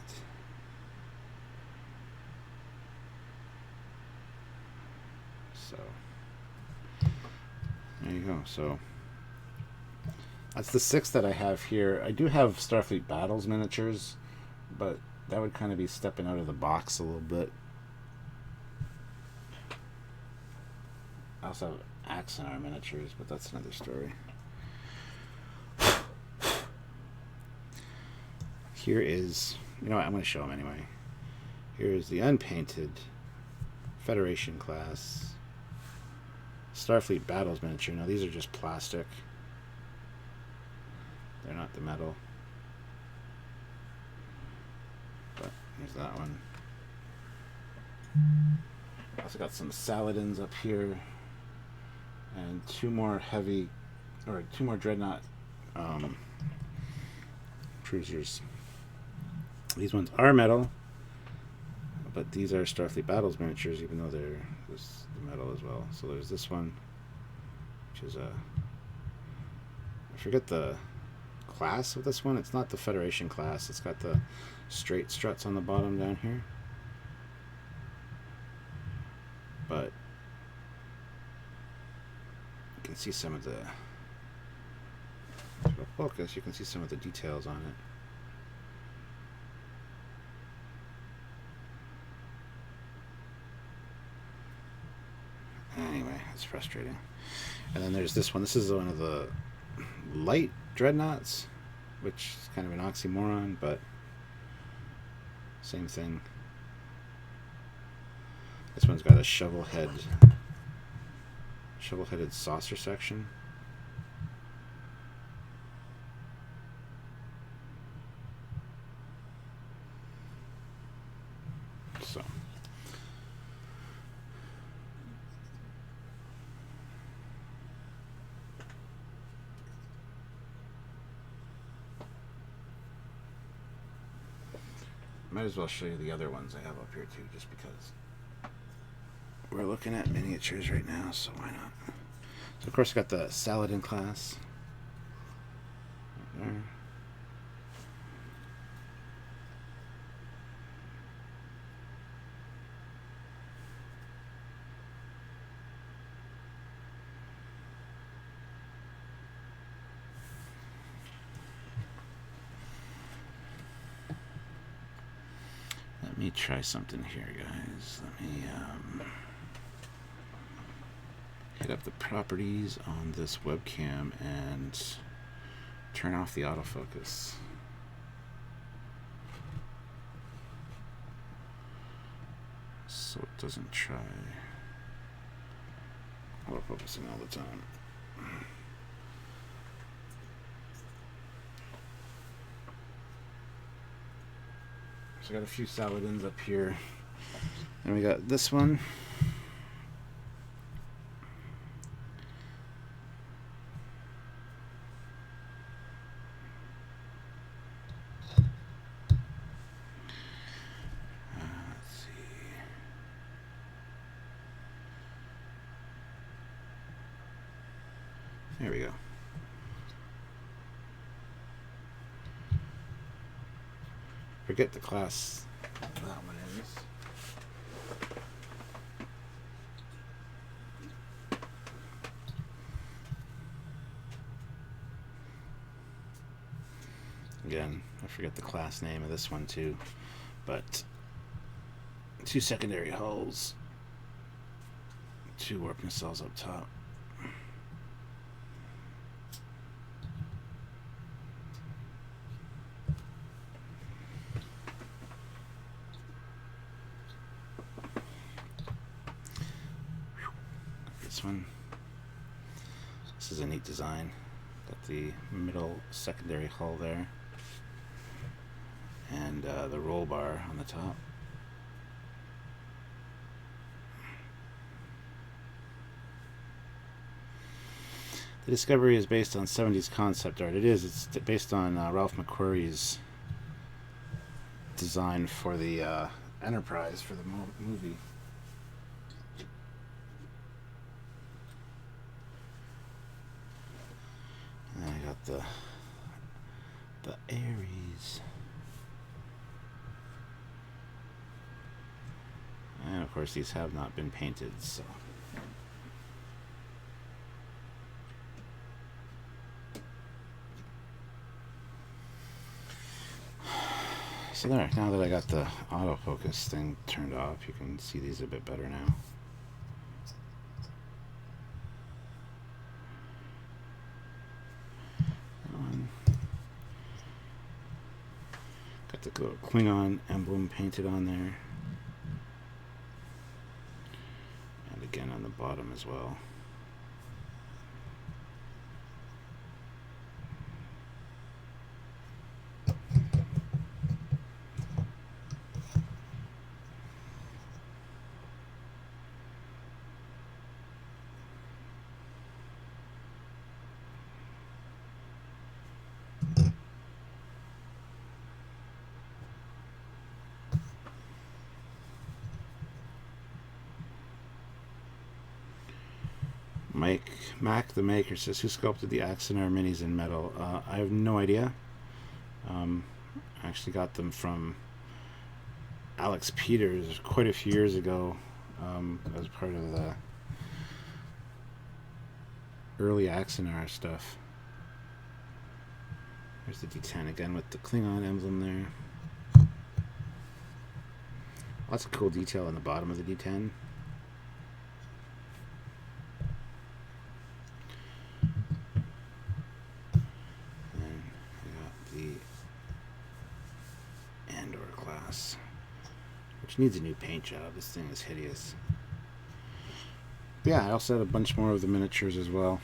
So there you go. So that's the 6 that I have here. I do have Starfleet Battles miniatures, but that would kind of be stepping out of the box a little bit. I also have Axonar miniatures, but that's another story. Here is, you know what, I'm going to show them anyway. Here is the Unpainted Federation class Starfleet Battles miniature. Now these are just plastic. They're not the metal. But here's that one. Also got some Saladins up here. And two more Dreadnought cruisers. These ones are metal, but these are Starfleet Battles miniatures, even though they're the metal as well. So there's this one, which is I forget the class of this one. It's not the Federation class. It's got the straight struts on the bottom down here, but you can see some of the focus. You can see some of the details on it. Anyway, it's frustrating. And then there's this one. This is one of the light dreadnoughts, which is kind of an oxymoron, but same thing. This one's got a shovel-headed saucer section. So might as well show you the other ones I have up here too, just because we're looking at miniatures right now, so why not? So of course I got the Saladin class right there. Let me try something here, guys. Let me hit up the properties on this webcam and turn off the autofocus. so it doesn't try auto-focusing all the time. So I got a few Saladins up here. And we got this one. Let's see. There we go. Forget the class that one is. Again, I forget the class name of this one too, but 2 secondary hulls, 2 warp nacelles up top. This one. This is a neat design. Got the middle secondary hull there. And the roll bar on the top. The Discovery is based on 70s concept art. It is. It's based on Ralph McQuarrie's design for the Enterprise for the movie. And then I got the Ares. And of course these have not been painted, so there, now that I got the autofocus thing turned off, you can see these a bit better now. Got the little Klingon emblem painted on there. And again on the bottom as well. Mac the Maker says, who sculpted the Axanar minis in metal? I have no idea. I actually got them from Alex Peters quite a few years ago as part of the early Axanar stuff. There's the D10 again with the Klingon emblem there. Lots of cool detail on the bottom of the D10. Which needs a new paint job. This thing is hideous. But yeah, I also had a bunch more of the miniatures as well.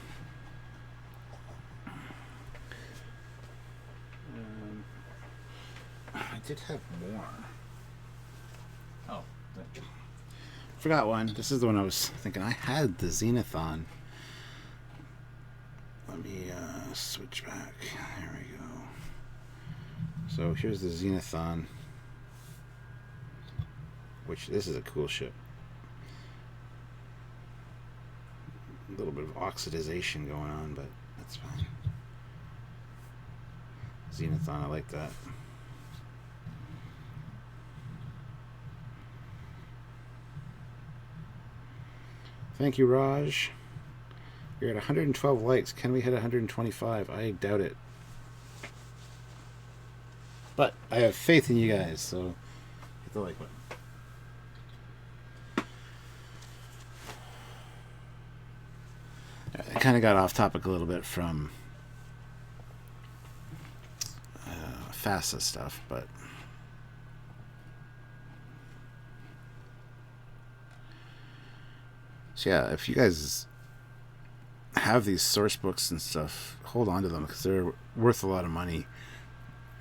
I did have more. Oh, forgot one. This is the one I was thinking. I had the Xenothon. Let me switch back. There we go. So here's the Xenothon. Which, this is a cool ship. A little bit of oxidization going on, but that's fine. Xenothon, I like that. Thank you, Raj. You're at 112 likes. Can we hit 125? I doubt it. But I have faith in you guys, so hit the like button. I kind of got off topic a little bit from FASA stuff, but So yeah, if you guys have these source books and stuff, hold on to them because they're worth a lot of money.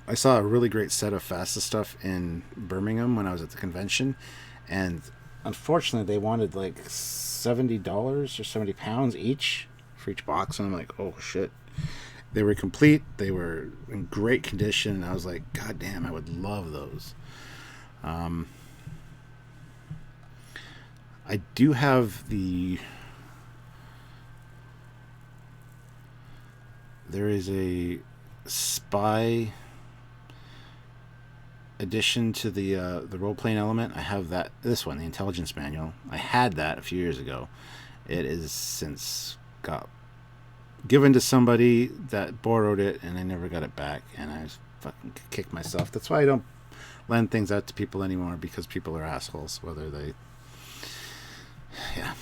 I saw a really great set of FASA stuff in Birmingham when I was at the convention, and unfortunately they wanted like $70 or £70 each for each box, and I'm like, oh shit. They were complete, they were in great condition, and I was like, god damn, I would love those. I do have there is a spy addition to the role-playing element. I have this one, the intelligence manual. I had that a few years ago. It is since got given to somebody that borrowed it, and I never got it back, and I fucking kicked myself. That's why I don't lend things out to people anymore, because people are assholes, whether they... Yeah.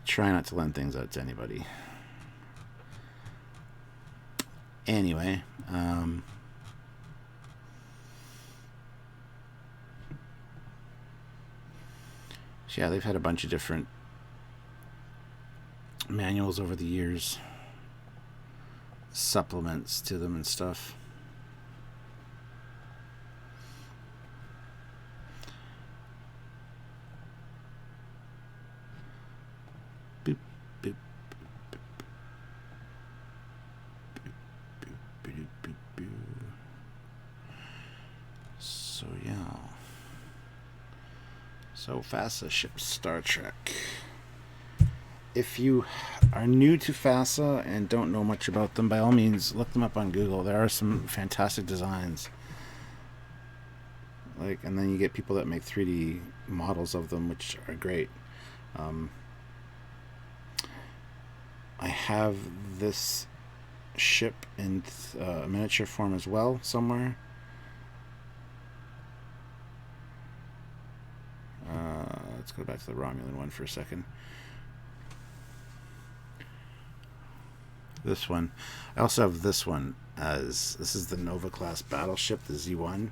Try not to lend things out to anybody. Anyway, so yeah, they've had a bunch of different manuals over the years, supplements to them and stuff. Boop, boop, boop, boop, boop, boop. So yeah. So FASA ships Star Trek. If you are new to FASA and don't know much about them, by all means, look them up on Google. There are some fantastic designs. And then you get people that make 3D models of them, which are great. I have this ship in miniature form as well somewhere. Let's go back to the Romulan one for a second. This one. I also have this one this is the Nova-class battleship, the Z1.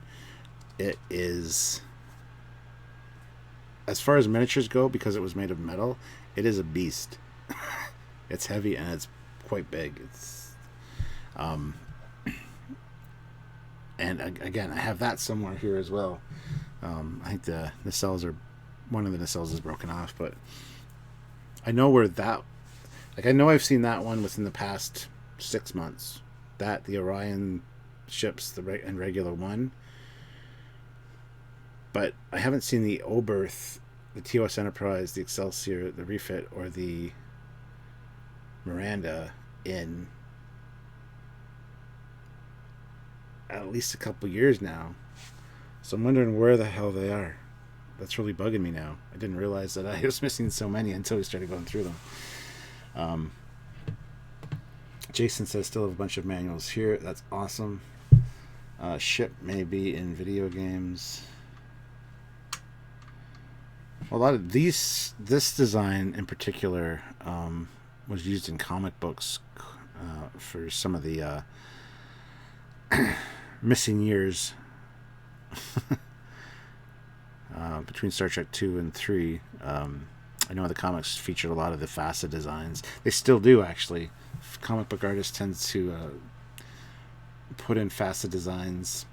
It is, as far as miniatures go, because it was made of metal, it is a beast. It's heavy and it's quite big. It's and again, I have that somewhere here as well. I think the nacelles are, one of the nacelles is broken off, but I know where that, I know I've seen that one within the past 6 months. That, the Orion ships, and regular one. But I haven't seen the Oberth, the TOS Enterprise, the Excelsior, the Refit, or the Miranda in at least a couple years now. So I'm wondering where the hell they are. That's really bugging me now. I didn't realize that I was missing so many until we started going through them. Jason says still have a bunch of manuals here. That's awesome. Ship may be in video games. Well, a lot of this design in particular was used in comic books for some of the missing years between Star Trek 2 and 3. I know the comics featured a lot of the FASA designs. They still do, actually. Comic book artists tend to put in FASA designs.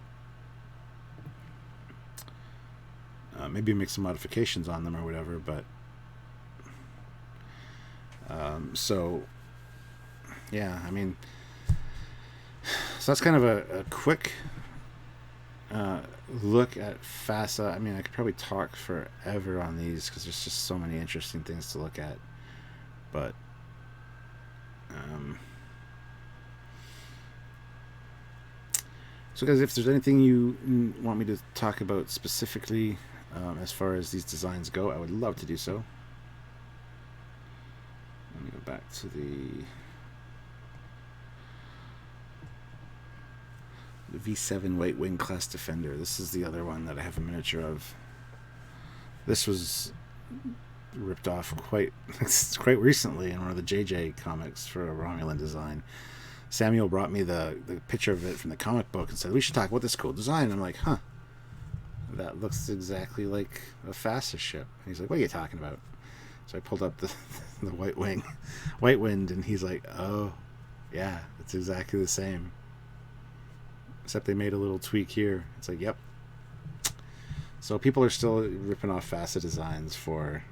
Maybe make some modifications on them or whatever, but so yeah, I mean, so that's kind of a quick look at FASA. I mean, I could probably talk forever on these because there's just so many interesting things to look at, but so guys, if there's anything you want me to talk about specifically as far as these designs go, I would love to do so. Let me go back to the V7 White Wing class Defender. This is the other one that I have a miniature of. This was ripped off quite recently in one of the JJ comics for a Romulan design. Samuel brought me the picture of it from the comic book and said, we should talk about this cool design. I'm like, huh. that looks exactly like a FASA ship. And he's like, what are you talking about? So I pulled up the the White Wind, and he's like, oh, yeah, it's exactly the same. Except they made a little tweak here. It's like, yep. So people are still ripping off FASA designs for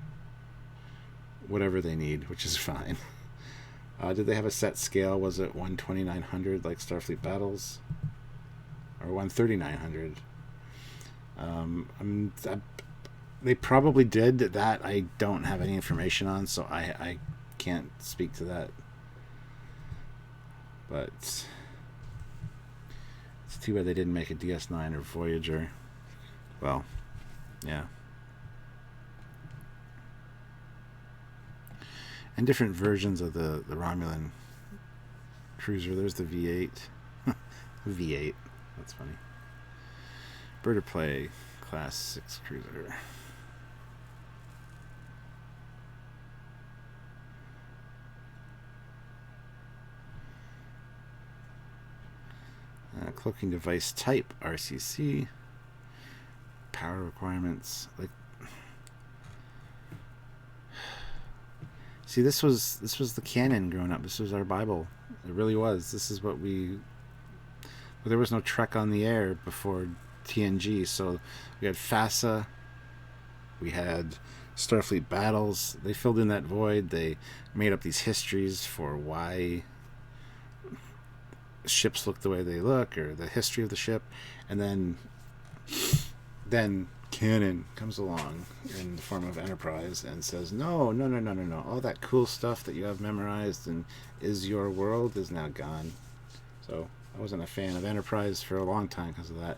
whatever they need, which is fine. Did they have a set scale? Was it 1/2900 like Starfleet Battles? Or 1/3900? They probably did. That I don't have any information on, so I can't speak to that. But it's too bad they didn't make a DS9 or Voyager. Well, yeah. And different versions of the Romulan cruiser. There's the V8. V8. That's funny. Bird of Prey, Class 6 cruiser. Cloaking device type, RCC. Power requirements. Like, see, this was the canon growing up. This was our Bible. It really was. This is what we... Well, there was no Trek on the air before TNG, so we had FASA, we had Starfleet Battles. They filled in that void. They made up these histories for why ships look the way they look, or the history of the ship, and then canon comes along in the form of Enterprise and says, no, all that cool stuff that you have memorized and is your world is now gone. So I wasn't a fan of Enterprise for a long time because of that.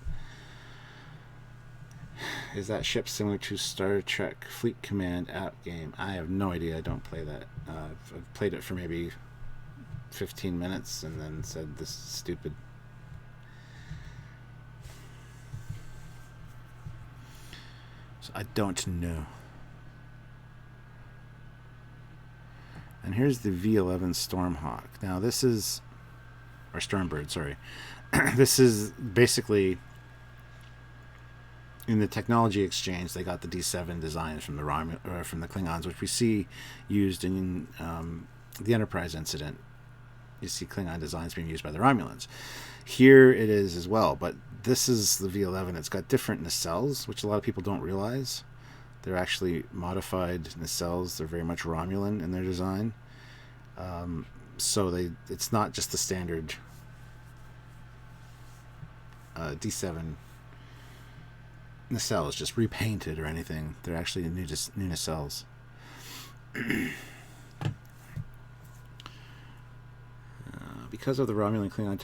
Is that ship similar to Star Trek Fleet Command app game? I have no idea. I don't play that. I've played it for maybe 15 minutes and then said, this is stupid. So I don't know. And here's the V11 Stormhawk. Now this is... or Stormbird, sorry. This is basically... in the technology exchange, they got the D7 designs from the Klingons, which we see used in the Enterprise incident. You see Klingon designs being used by the Romulans. Here it is as well, but this is the V11. It's got different nacelles, which a lot of people don't realize. They're actually modified nacelles. They're very much Romulan in their design. So it's not just the standard D7 nacelles just repainted or anything. They're actually new nacelles. Because of the Romulan Klingon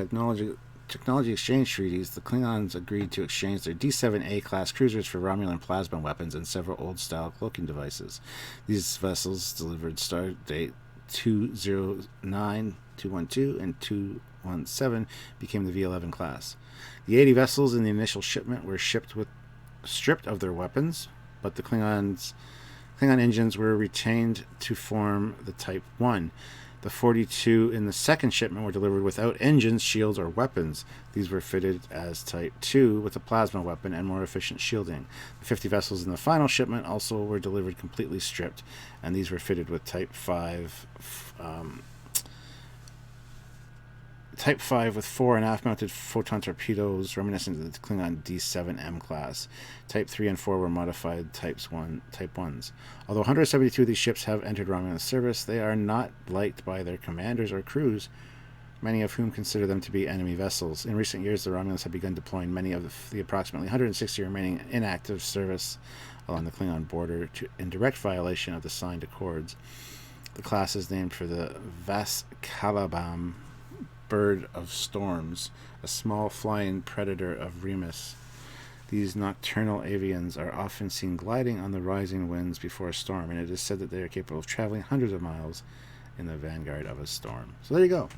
technology exchange treaties, the Klingons agreed to exchange their D7A class cruisers for Romulan plasma weapons and several old-style cloaking devices. These vessels delivered star date 209, 212, and 217 became the V11 class. The 80 vessels in the initial shipment were stripped of their weapons, but the Klingon engines were retained to form the Type 1. The 42 in the second shipment were delivered without engines, shields, or weapons. These were fitted as Type 2 with a plasma weapon and more efficient shielding. The 50 vessels in the final shipment also were delivered completely stripped, and these were fitted with Type 5 with fore and aft mounted photon torpedoes reminiscent of the Klingon D7M class. Type 3 and 4 were modified Type 1s. Although 172 of these ships have entered Romulan service, they are not liked by their commanders or crews, many of whom consider them to be enemy vessels. In recent years, the Romulans have begun deploying many of the approximately 160 remaining inactive service along the Klingon border in direct violation of the signed accords. The class is named for the Vaskalabam bird of storms, a small flying predator of Remus. These nocturnal avians are often seen gliding on the rising winds before a storm, and it is said that they are capable of traveling hundreds of miles in the vanguard of a storm. So there you go.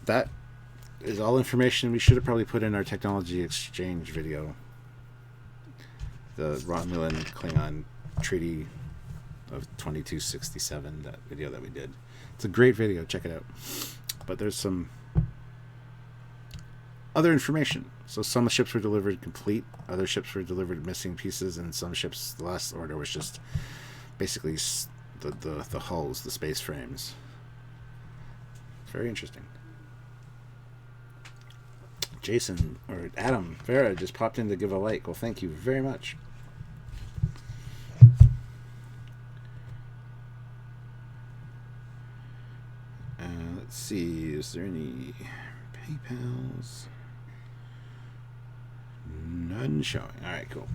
That is all information we should have probably put in our technology exchange video. The Romulan Klingon Treaty of 2267, that video that we did. It's a great video. Check it out. But there's some other information. So some ships were delivered complete, other ships were delivered missing pieces, and some ships, the last order was just basically the hulls, the space frames. Very interesting. Jason, or Adam Vera, just popped in to give a like. Well, thank you very much. Let's see, is there any PayPals? None showing. Alright, cool.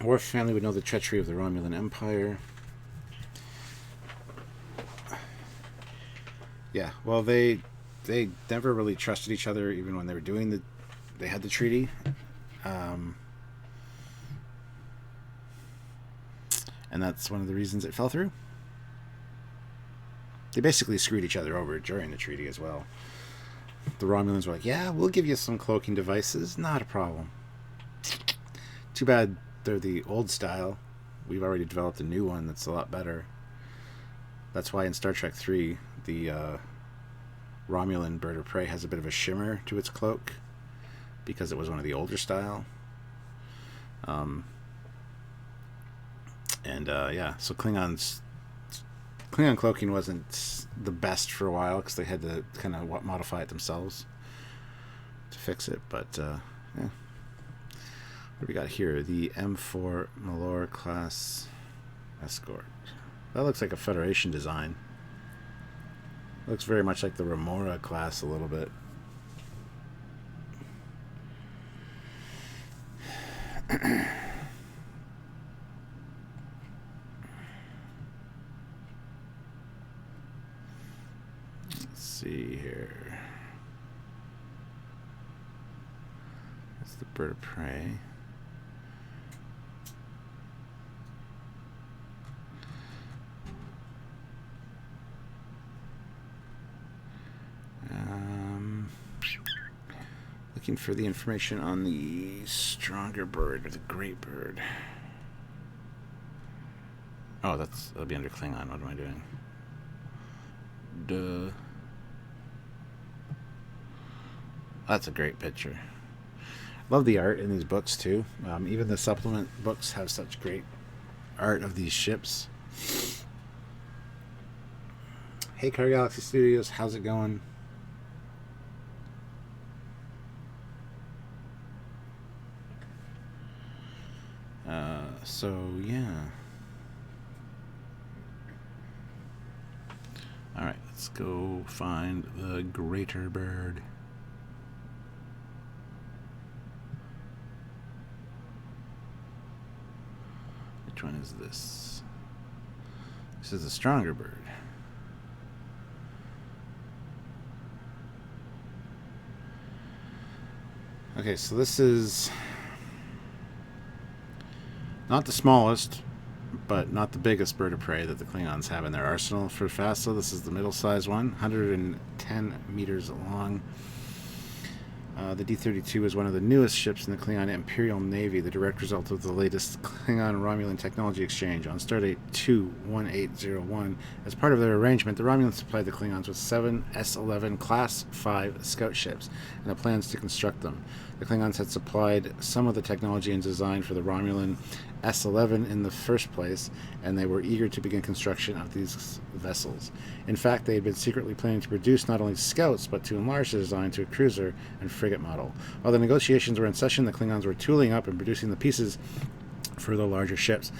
Worf family would know the treachery of the Romulan Empire. Yeah, well, they never really trusted each other, even when they were doing they had the treaty. And that's one of the reasons it fell through. They basically screwed each other over during the treaty as well. The Romulans were like, yeah, we'll give you some cloaking devices, not a problem. Too bad they're the old style. We've already developed a new one that's a lot better. That's why in Star Trek 3, the Romulan bird of prey has a bit of a shimmer to its cloak, because it was one of the older style. Yeah, so Klingon cloaking wasn't the best for a while, because they had to kind of modify it themselves to fix it, but yeah. What do we got here? The M4 Malor class escort. That looks like a Federation design. Looks very much like the Remora class a little bit. Let's see here. That's the bird of prey. Looking for the information on the stronger bird, or the great bird. Oh, that'll be under Klingon. What am I doing? Duh. That's a great picture. Love the art in these books too. Even the supplement books have such great art of these ships. Hey, Car Galaxy Studios, how's it going? So, yeah. Alright, let's go find the greater bird. Which one is this? This is the stronger bird. Okay, so this is not the smallest, but not the biggest bird of prey that the Klingons have in their arsenal for FASA. This is the middle-sized one, 110 meters long. The D-32 is one of the newest ships in the Klingon Imperial Navy, the direct result of the latest Klingon-Romulan technology exchange. On Stardate 2-1801, as part of their arrangement, the Romulans supplied the Klingons with 7 S-11 Class 5 scout ships and the plans to construct them. The Klingons had supplied some of the technology and design for the Romulan S-11 in the first place, and they were eager to begin construction of these vessels. In fact, they had been secretly planning to produce not only scouts, but to enlarge the design to a cruiser and frigate model. While the negotiations were in session, the Klingons were tooling up and producing the pieces for the larger ships,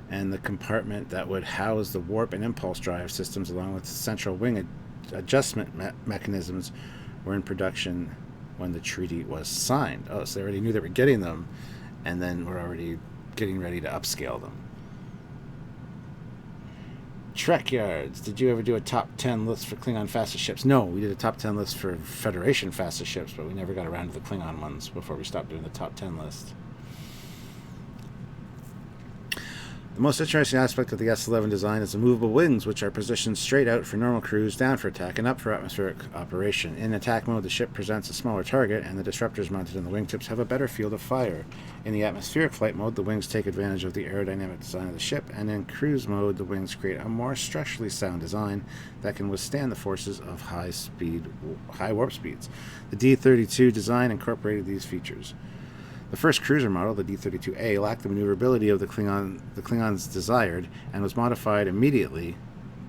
and the compartment that would house the warp and impulse drive systems along with central wing adjustment mechanisms were in production when the treaty was signed. Oh, so they already knew they were getting them, and then were already getting ready to upscale them. Trekyards, did you ever do a top 10 list for Klingon FASA ships? No, we did a top 10 list for Federation FASA ships, but we never got around to the Klingon ones before we stopped doing the top 10 list. The most interesting aspect of the S-11 design is the movable wings, which are positioned straight out for normal cruise, down for attack, and up for atmospheric operation. In attack mode, the ship presents a smaller target, and the disruptors mounted on the wingtips have a better field of fire. In the atmospheric flight mode, the wings take advantage of the aerodynamic design of the ship, and in cruise mode, the wings create a more structurally sound design that can withstand the forces of high warp speeds. The D-32 design incorporated these features. The first cruiser model, the D-32A, lacked the maneuverability of the Klingons desired and was modified immediately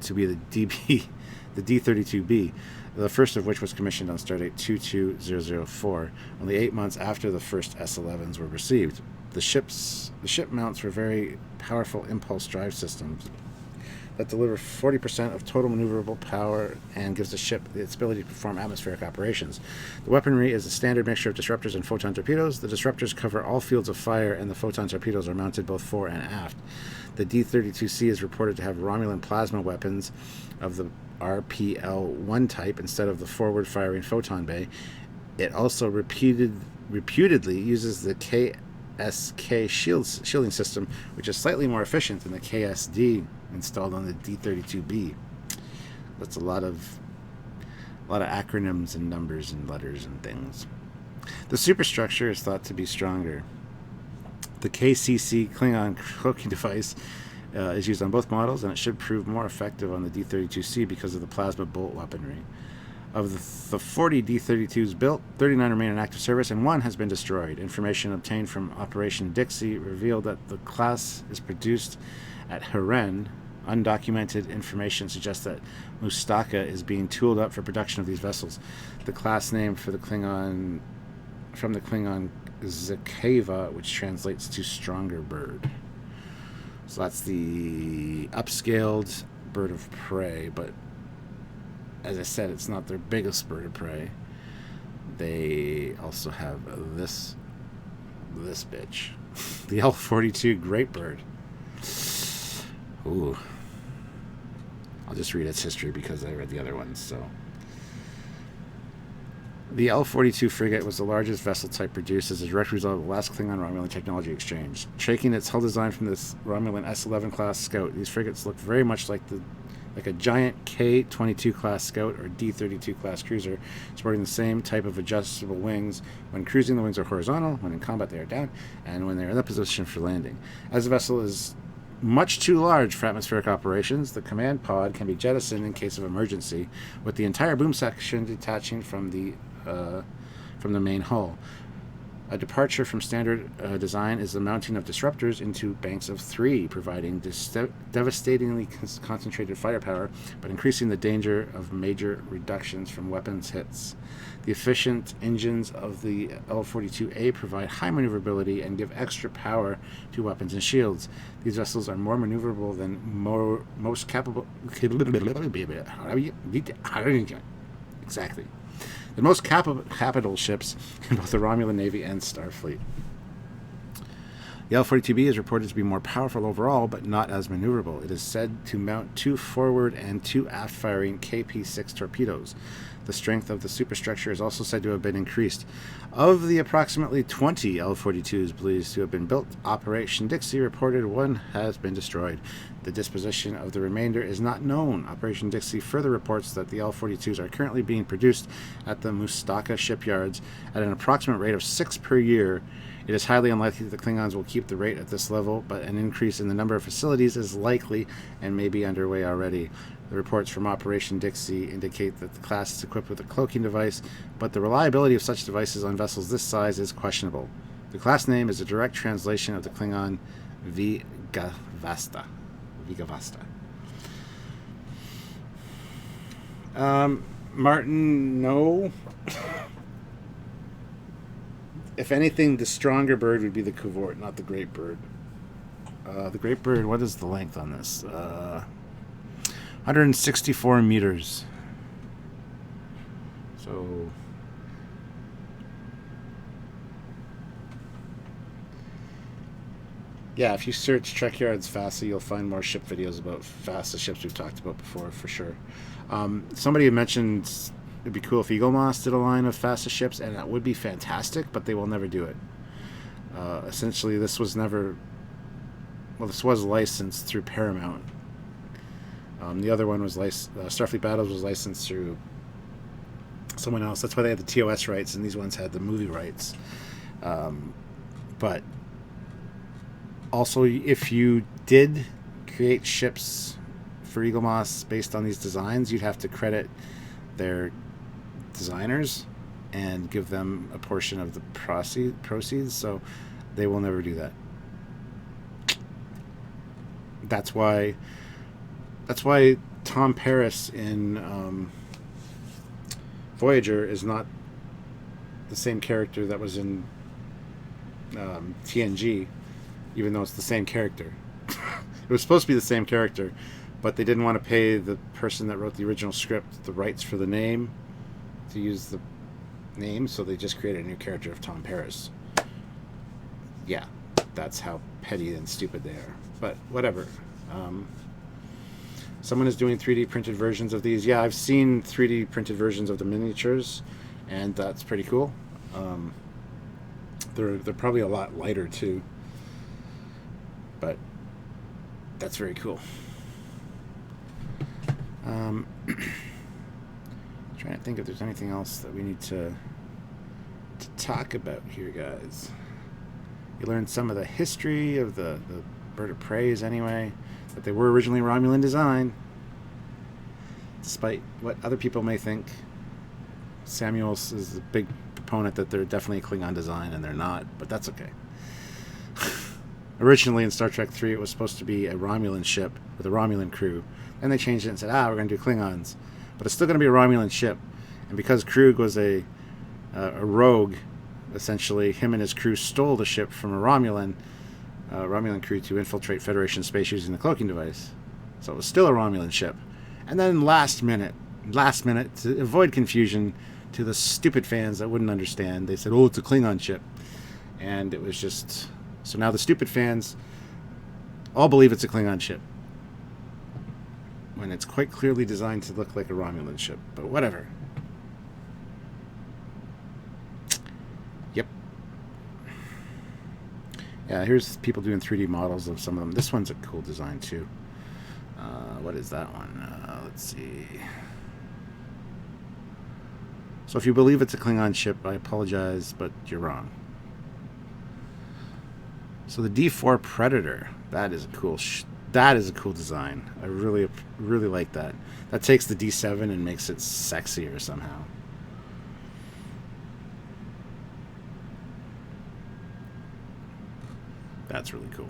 to be the D-32B, the first of which was commissioned on Stardate 22004, only 8 months after the first S-11s were received. The ship mounts were very powerful impulse drive systems that deliver 40% of total maneuverable power and gives the ship its ability to perform atmospheric operations. The weaponry is a standard mixture of disruptors and photon torpedoes. The disruptors cover all fields of fire, and the photon torpedoes are mounted both fore and aft. The D-32C is reported to have Romulan plasma weapons of the RPL-1 type instead of the forward-firing photon bay. It also reputedly uses the KSK shielding system, which is slightly more efficient than the KSD installed on the D-32B. That's a lot of acronyms and numbers and letters and things. The superstructure is thought to be stronger. The KCC Klingon cloaking device is used on both models, and it should prove more effective on the D-32C because of the plasma bolt weaponry. Of the 40 D-32s built, 39 remain in active service, and 1 has been destroyed. Information obtained from Operation Dixie revealed that the class is produced at Haren. Undocumented information suggests that Mustaka is being tooled up for production of these vessels. The class name from the Klingon Zakeva, which translates to stronger bird. So that's the upscaled bird of prey, but as I said, it's not their biggest bird of prey. They also have this bitch, the L-42 Great Bird. Ooh. I'll just read its history because I read the other ones. So, the L-42 frigate was the largest vessel type produced as a direct result of the last Klingon-Romulan technology exchange. Taking its hull design from this Romulan S-11 class Scout, these frigates look very much like a giant K-22 class Scout or D-32 class cruiser, sporting the same type of adjustable wings. When cruising, the wings are horizontal. When in combat, they are down, and when they are in the position for landing. As the vessel is much too large for atmospheric operations, the command pod can be jettisoned in case of emergency, with the entire boom section detaching from the main hull. A departure from standard design is the mounting of disruptors into banks of 3, providing devastatingly concentrated firepower, but increasing the danger of major reductions from weapons hits. The efficient engines of the L-42A provide high maneuverability and give extra power to weapons and shields. These vessels are more maneuverable than most capable... Exactly. The most capital ships in both the Romulan Navy and Starfleet. The L-42B is reported to be more powerful overall, but not as maneuverable. It is said to mount 2 forward and 2 aft-firing KP-6 torpedoes. The strength of the superstructure is also said to have been increased. Of the approximately 20 L-42s believed to have been built, Operation Dixie reported 1 has been destroyed. The disposition of the remainder is not known. Operation Dixie further reports that the L-42s are currently being produced at the Mustaka shipyards at an approximate rate of 6 per year. It is highly unlikely that the Klingons will keep the rate at this level, but an increase in the number of facilities is likely and may be underway already. The reports from Operation Dixie indicate that the class is equipped with a cloaking device, but the reliability of such devices on vessels this size is questionable. The class name is a direct translation of the Klingon Vigavasta. Martin, no. If anything, the stronger bird would be the Cuvort, not the Great Bird. The Great Bird, what is the length on this? 164 meters. So... yeah, if you search Trekyards FASA, you'll find more ship videos about FASA ships we've talked about before, for sure. Somebody had mentioned it'd be cool if Eagle Moss did a line of FASA ships, and that would be fantastic, but they will never do it. Essentially, this was never... well, this was licensed through Paramount. The other one was Starfleet Battles was licensed through someone else. That's why they had the TOS rights, and these ones had the movie rights. But also, if you did create ships for Eagle Moss based on these designs, you'd have to credit their designers and give them a portion of the proceeds. So they will never do that. That's why Tom Paris in Voyager is not the same character that was in TNG, even though it's the same character. It was supposed to be the same character, but they didn't want to pay the person that wrote the original script the rights for the name to use the name, so they just created a new character of Tom Paris. Yeah, that's how petty and stupid they are. But whatever. Someone is doing 3D printed versions of these. Yeah, I've seen 3D printed versions of the miniatures, and that's pretty cool. They're probably a lot lighter too, but that's very cool. Trying to think if there's anything else that we need to talk about here, guys. You learned some of the history of the bird of preys anyway, that they were originally Romulan design, despite what other people may think. Samuels is a big proponent that they're definitely a Klingon design, and they're not, but that's okay. Originally in Star Trek 3 it was supposed to be a Romulan ship with a Romulan crew. Then they changed it and said, we're going to do Klingons. But it's still going to be a Romulan ship. And because Krug was a rogue, essentially, him and his crew stole the ship from a Romulan crew to infiltrate Federation space using the cloaking device. So it was still a Romulan ship. And then last minute, to avoid confusion to the stupid fans that wouldn't understand, they said, it's a Klingon ship. And it was just... So now the stupid fans all believe it's a Klingon ship, when it's quite clearly designed to look like a Romulan ship. But whatever. Yep. Yeah, here's people doing 3D models of some of them. This one's a cool design too. What is that one? Let's see. So if you believe it's a Klingon ship, I apologize, but you're wrong. So the D4 Predator, that is a cool design. I really like that. That takes the D7 and makes it sexier somehow. That's really cool.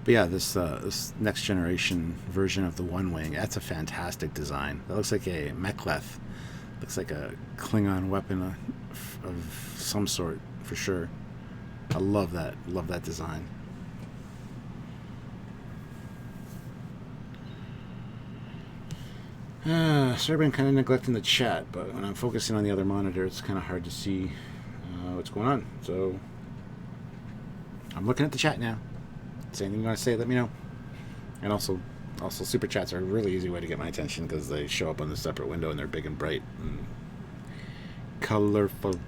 But yeah, this next generation version of the One Wing, that's a fantastic design. That looks like a mek'leth. Looks like a Klingon weapon of some sort, for sure. I love that. Love that design. Sorry, I've been kind of neglecting the chat, but when I'm focusing on the other monitor, it's kind of hard to see what's going on. So I'm looking at the chat now. Anything you want to say, let me know. And also super chats are a really easy way to get my attention, because they show up on the separate window and they're big and bright and colorful.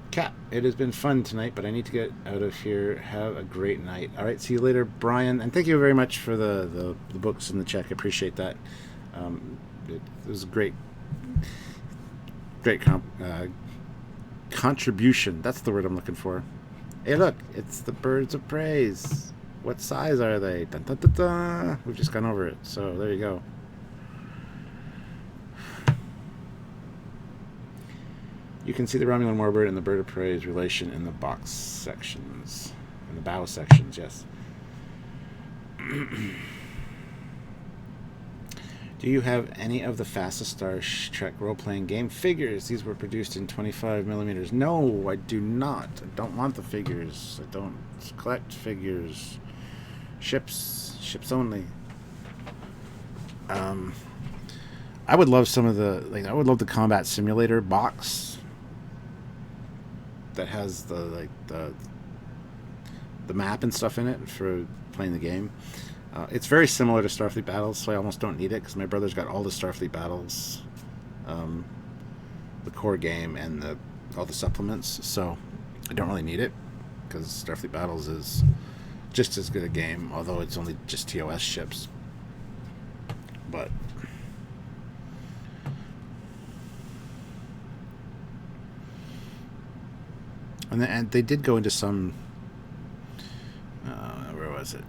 Cat, it has been fun tonight, but I need to get out of here. Have a great night. All right, see you later, Brian. And thank you very much for the books and the check. I appreciate that. It was a great contribution. That's the word I'm looking for. Hey, look, it's the birds of prey. What size are they? Dun, dun, dun, dun. We've just gone over it, so there you go. You can see the Romulan warbird and the bird of prey's relation in the box sections, in the bow sections. Yes. Do you have any of the FASA Star Trek role-playing game figures? These were produced in 25 millimeters. No, I do not. I don't want the figures. I don't collect figures. Ships only. I would love some of the I would love the combat simulator box that has the map and stuff in it for playing the game. It's very similar to Starfleet Battles, so I almost don't need it because my brother's got all the Starfleet Battles, um, the core game, and all the supplements, so I don't really need it because Starfleet Battles is just as good a game, although it's only just TOS ships. But and they did go into some. Where was it?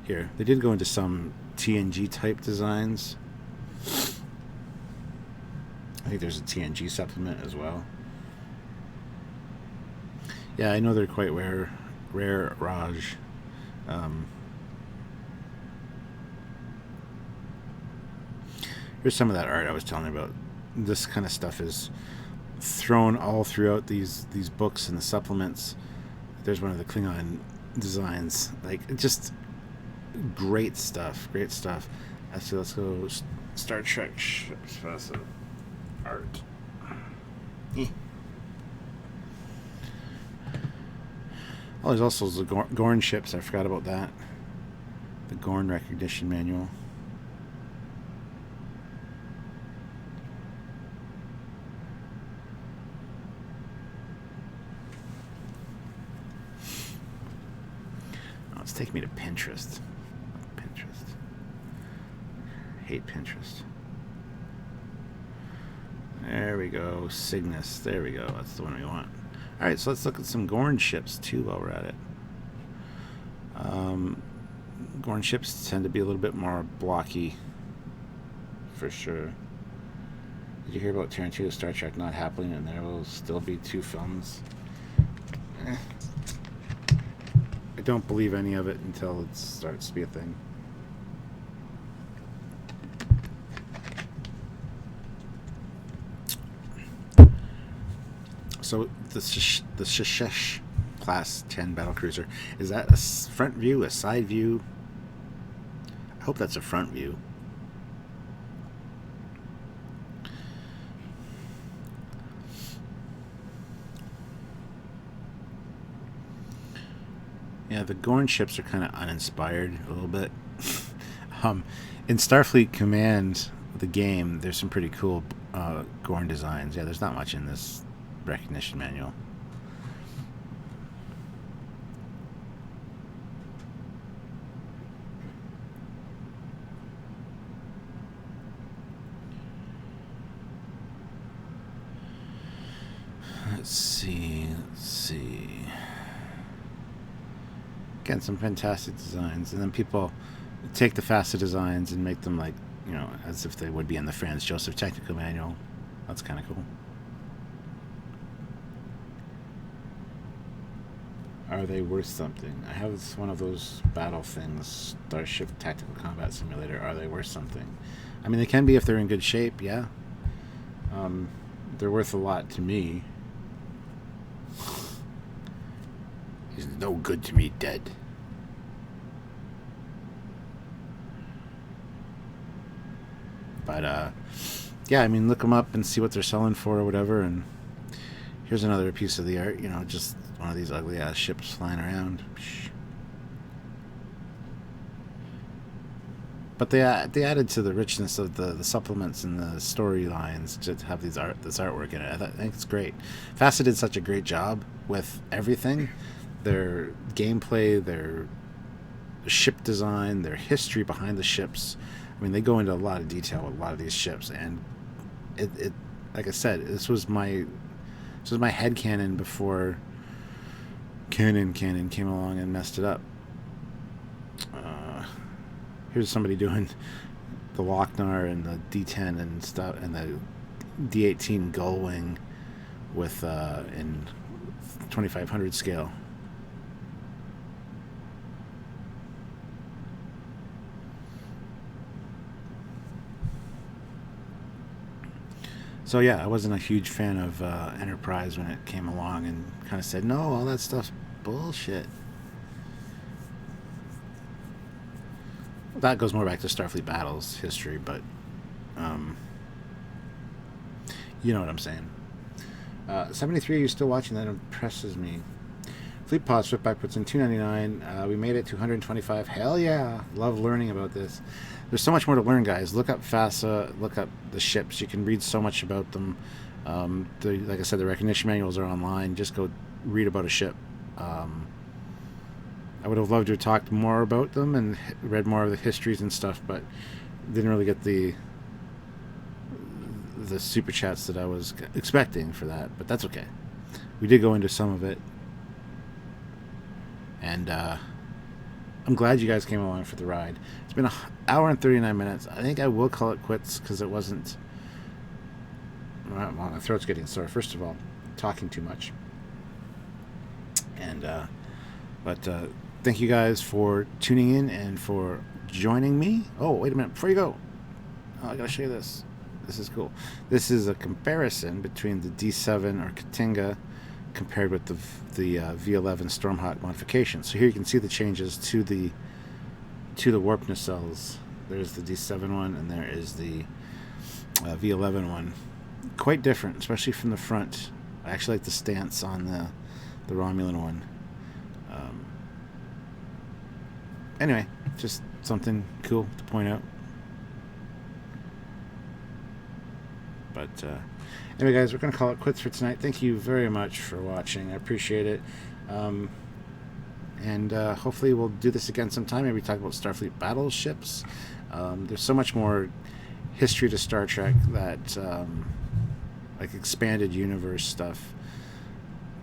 Here, they did go into some TNG type designs. I think there's a TNG supplement as well. Yeah, I know they're quite rare, Raj. Here's some of that art I was telling you about. This kind of stuff is thrown all throughout these books and the supplements. There's one of the Klingon designs. Like, just great stuff. Great stuff. Actually, let's go Star Trek ships FASA art. Oh, there's also the Gorn ships. I forgot about that. The Gorn recognition manual. Oh, it's taking me to Pinterest. Pinterest. Hate Pinterest. There we go. Cygnus. There we go. That's the one we want. Alright, so let's look at some Gorn ships, too, while we're at it. Gorn ships tend to be a little bit more blocky, for sure. Did you hear about Tarantino's Star Trek not happening, and there will still be 2 films? I don't believe any of it until it starts to be a thing. So the Shushesh Class 10 battlecruiser, is that a front view, a side view? I hope that's a front view. Yeah, the Gorn ships are kind of uninspired a little bit. In Starfleet Command, the game, there's some pretty cool Gorn designs. Yeah, there's not much in this recognition manual. Let's see. Again, some fantastic designs, and then people take the FASA designs and make them like, you know, as if they would be in the Franz Joseph technical manual. That's kind of cool. Are they worth something? I have one of those battle things, Starship Tactical Combat Simulator. Are they worth something? I mean, they can be if they're in good shape, yeah. They're worth a lot to me. He's no good to me, dead. But, yeah, I mean, look them up and see what they're selling for or whatever, and here's another piece of the art, you know, just one of these ugly-ass ships flying around. But they added to the richness of the supplements and the storylines to have this artwork in it. I think it's great. FASA did such a great job with everything. Their gameplay, their ship design, their history behind the ships. I mean, they go into a lot of detail with a lot of these ships, and it like I said, this was my headcanon before canon came along and messed it up. Here's somebody doing the Lochnar and the D10 and stuff, and the D18 gull wing with in 2500 scale. So yeah, I wasn't a huge fan of Enterprise when it came along, and kind of said, no, all that stuff's bullshit. That goes more back to Starfleet Battles history, but you know what I'm saying. 73, are you still watching? That impresses me. Fleet Pod Swiftback puts in $2.99. We made it to 125. Hell yeah! Love learning about this. There's so much more to learn, guys. Look up FASA. Look up the ships. You can read so much about them. Like I said, the recognition manuals are online. Just go read about a ship. I would have loved to have talked more about them and read more of the histories and stuff, but didn't really get the super chats that I was expecting for that. But that's okay. We did go into some of it. And I'm glad you guys came along for the ride. It's been an hour and 39 minutes. I think I will call it quits because it wasn't... Well, my throat's getting sore. First of all, talking too much. And but thank you guys for tuning in and for joining me. Oh, wait a minute. Before you go, I got to show you this. This is cool. This is a comparison between the D7 or Katinga compared with the V11 Stormhawk modification. So here you can see the changes to the warp nacelles. There's the D7 one, and there is the V11 one. Quite different, especially from the front. I actually like the stance on the Romulan one. Anyway, just something cool to point out. But anyway, guys, we're going to call it quits for tonight. Thank you very much for watching. I appreciate it. And hopefully we'll do this again sometime. Maybe talk about Starfleet battleships. There's so much more history to Star Trek that, like expanded universe stuff,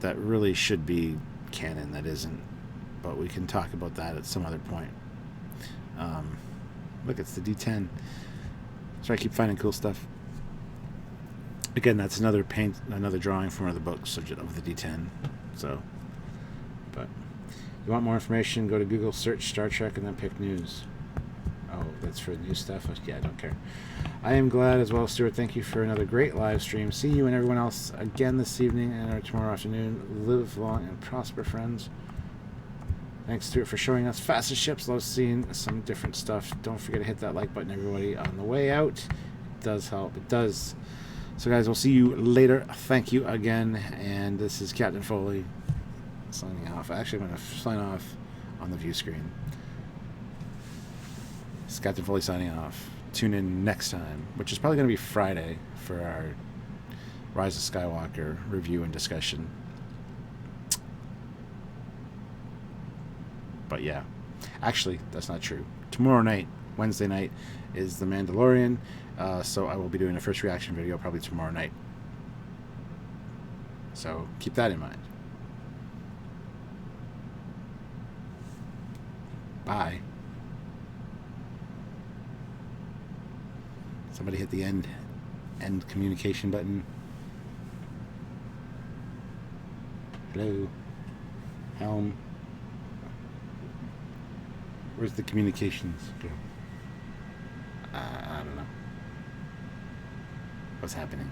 that really should be canon that isn't. But we can talk about that at some other point. Look, it's the D10. So I keep finding cool stuff. Again, that's another drawing from one of the books of the D10. So, but if you want more information, go to Google, search Star Trek, and then pick news. Oh, that's for new stuff? Yeah, I don't care. I am glad as well, Stuart. Thank you for another great live stream. See you and everyone else again this evening and tomorrow afternoon. Live long and prosper, friends. Thanks, Stuart, for showing us FASA ships. Love seeing some different stuff. Don't forget to hit that like button, everybody, on the way out. It does help. It does. So, guys, we'll see you later. Thank you again. And this is Captain Foley signing off. Actually, I'm going to sign off on the view screen. This is Captain Foley signing off. Tune in next time, which is probably going to be Friday for our Rise of Skywalker review and discussion. But yeah, actually, that's not true. Tomorrow night, Wednesday night, is The Mandalorian. So I will be doing a first reaction video probably tomorrow night. So keep that in mind. Bye. Somebody hit the end communication button. Hello. Helm. Where's the communications go? I don't know. What's happening?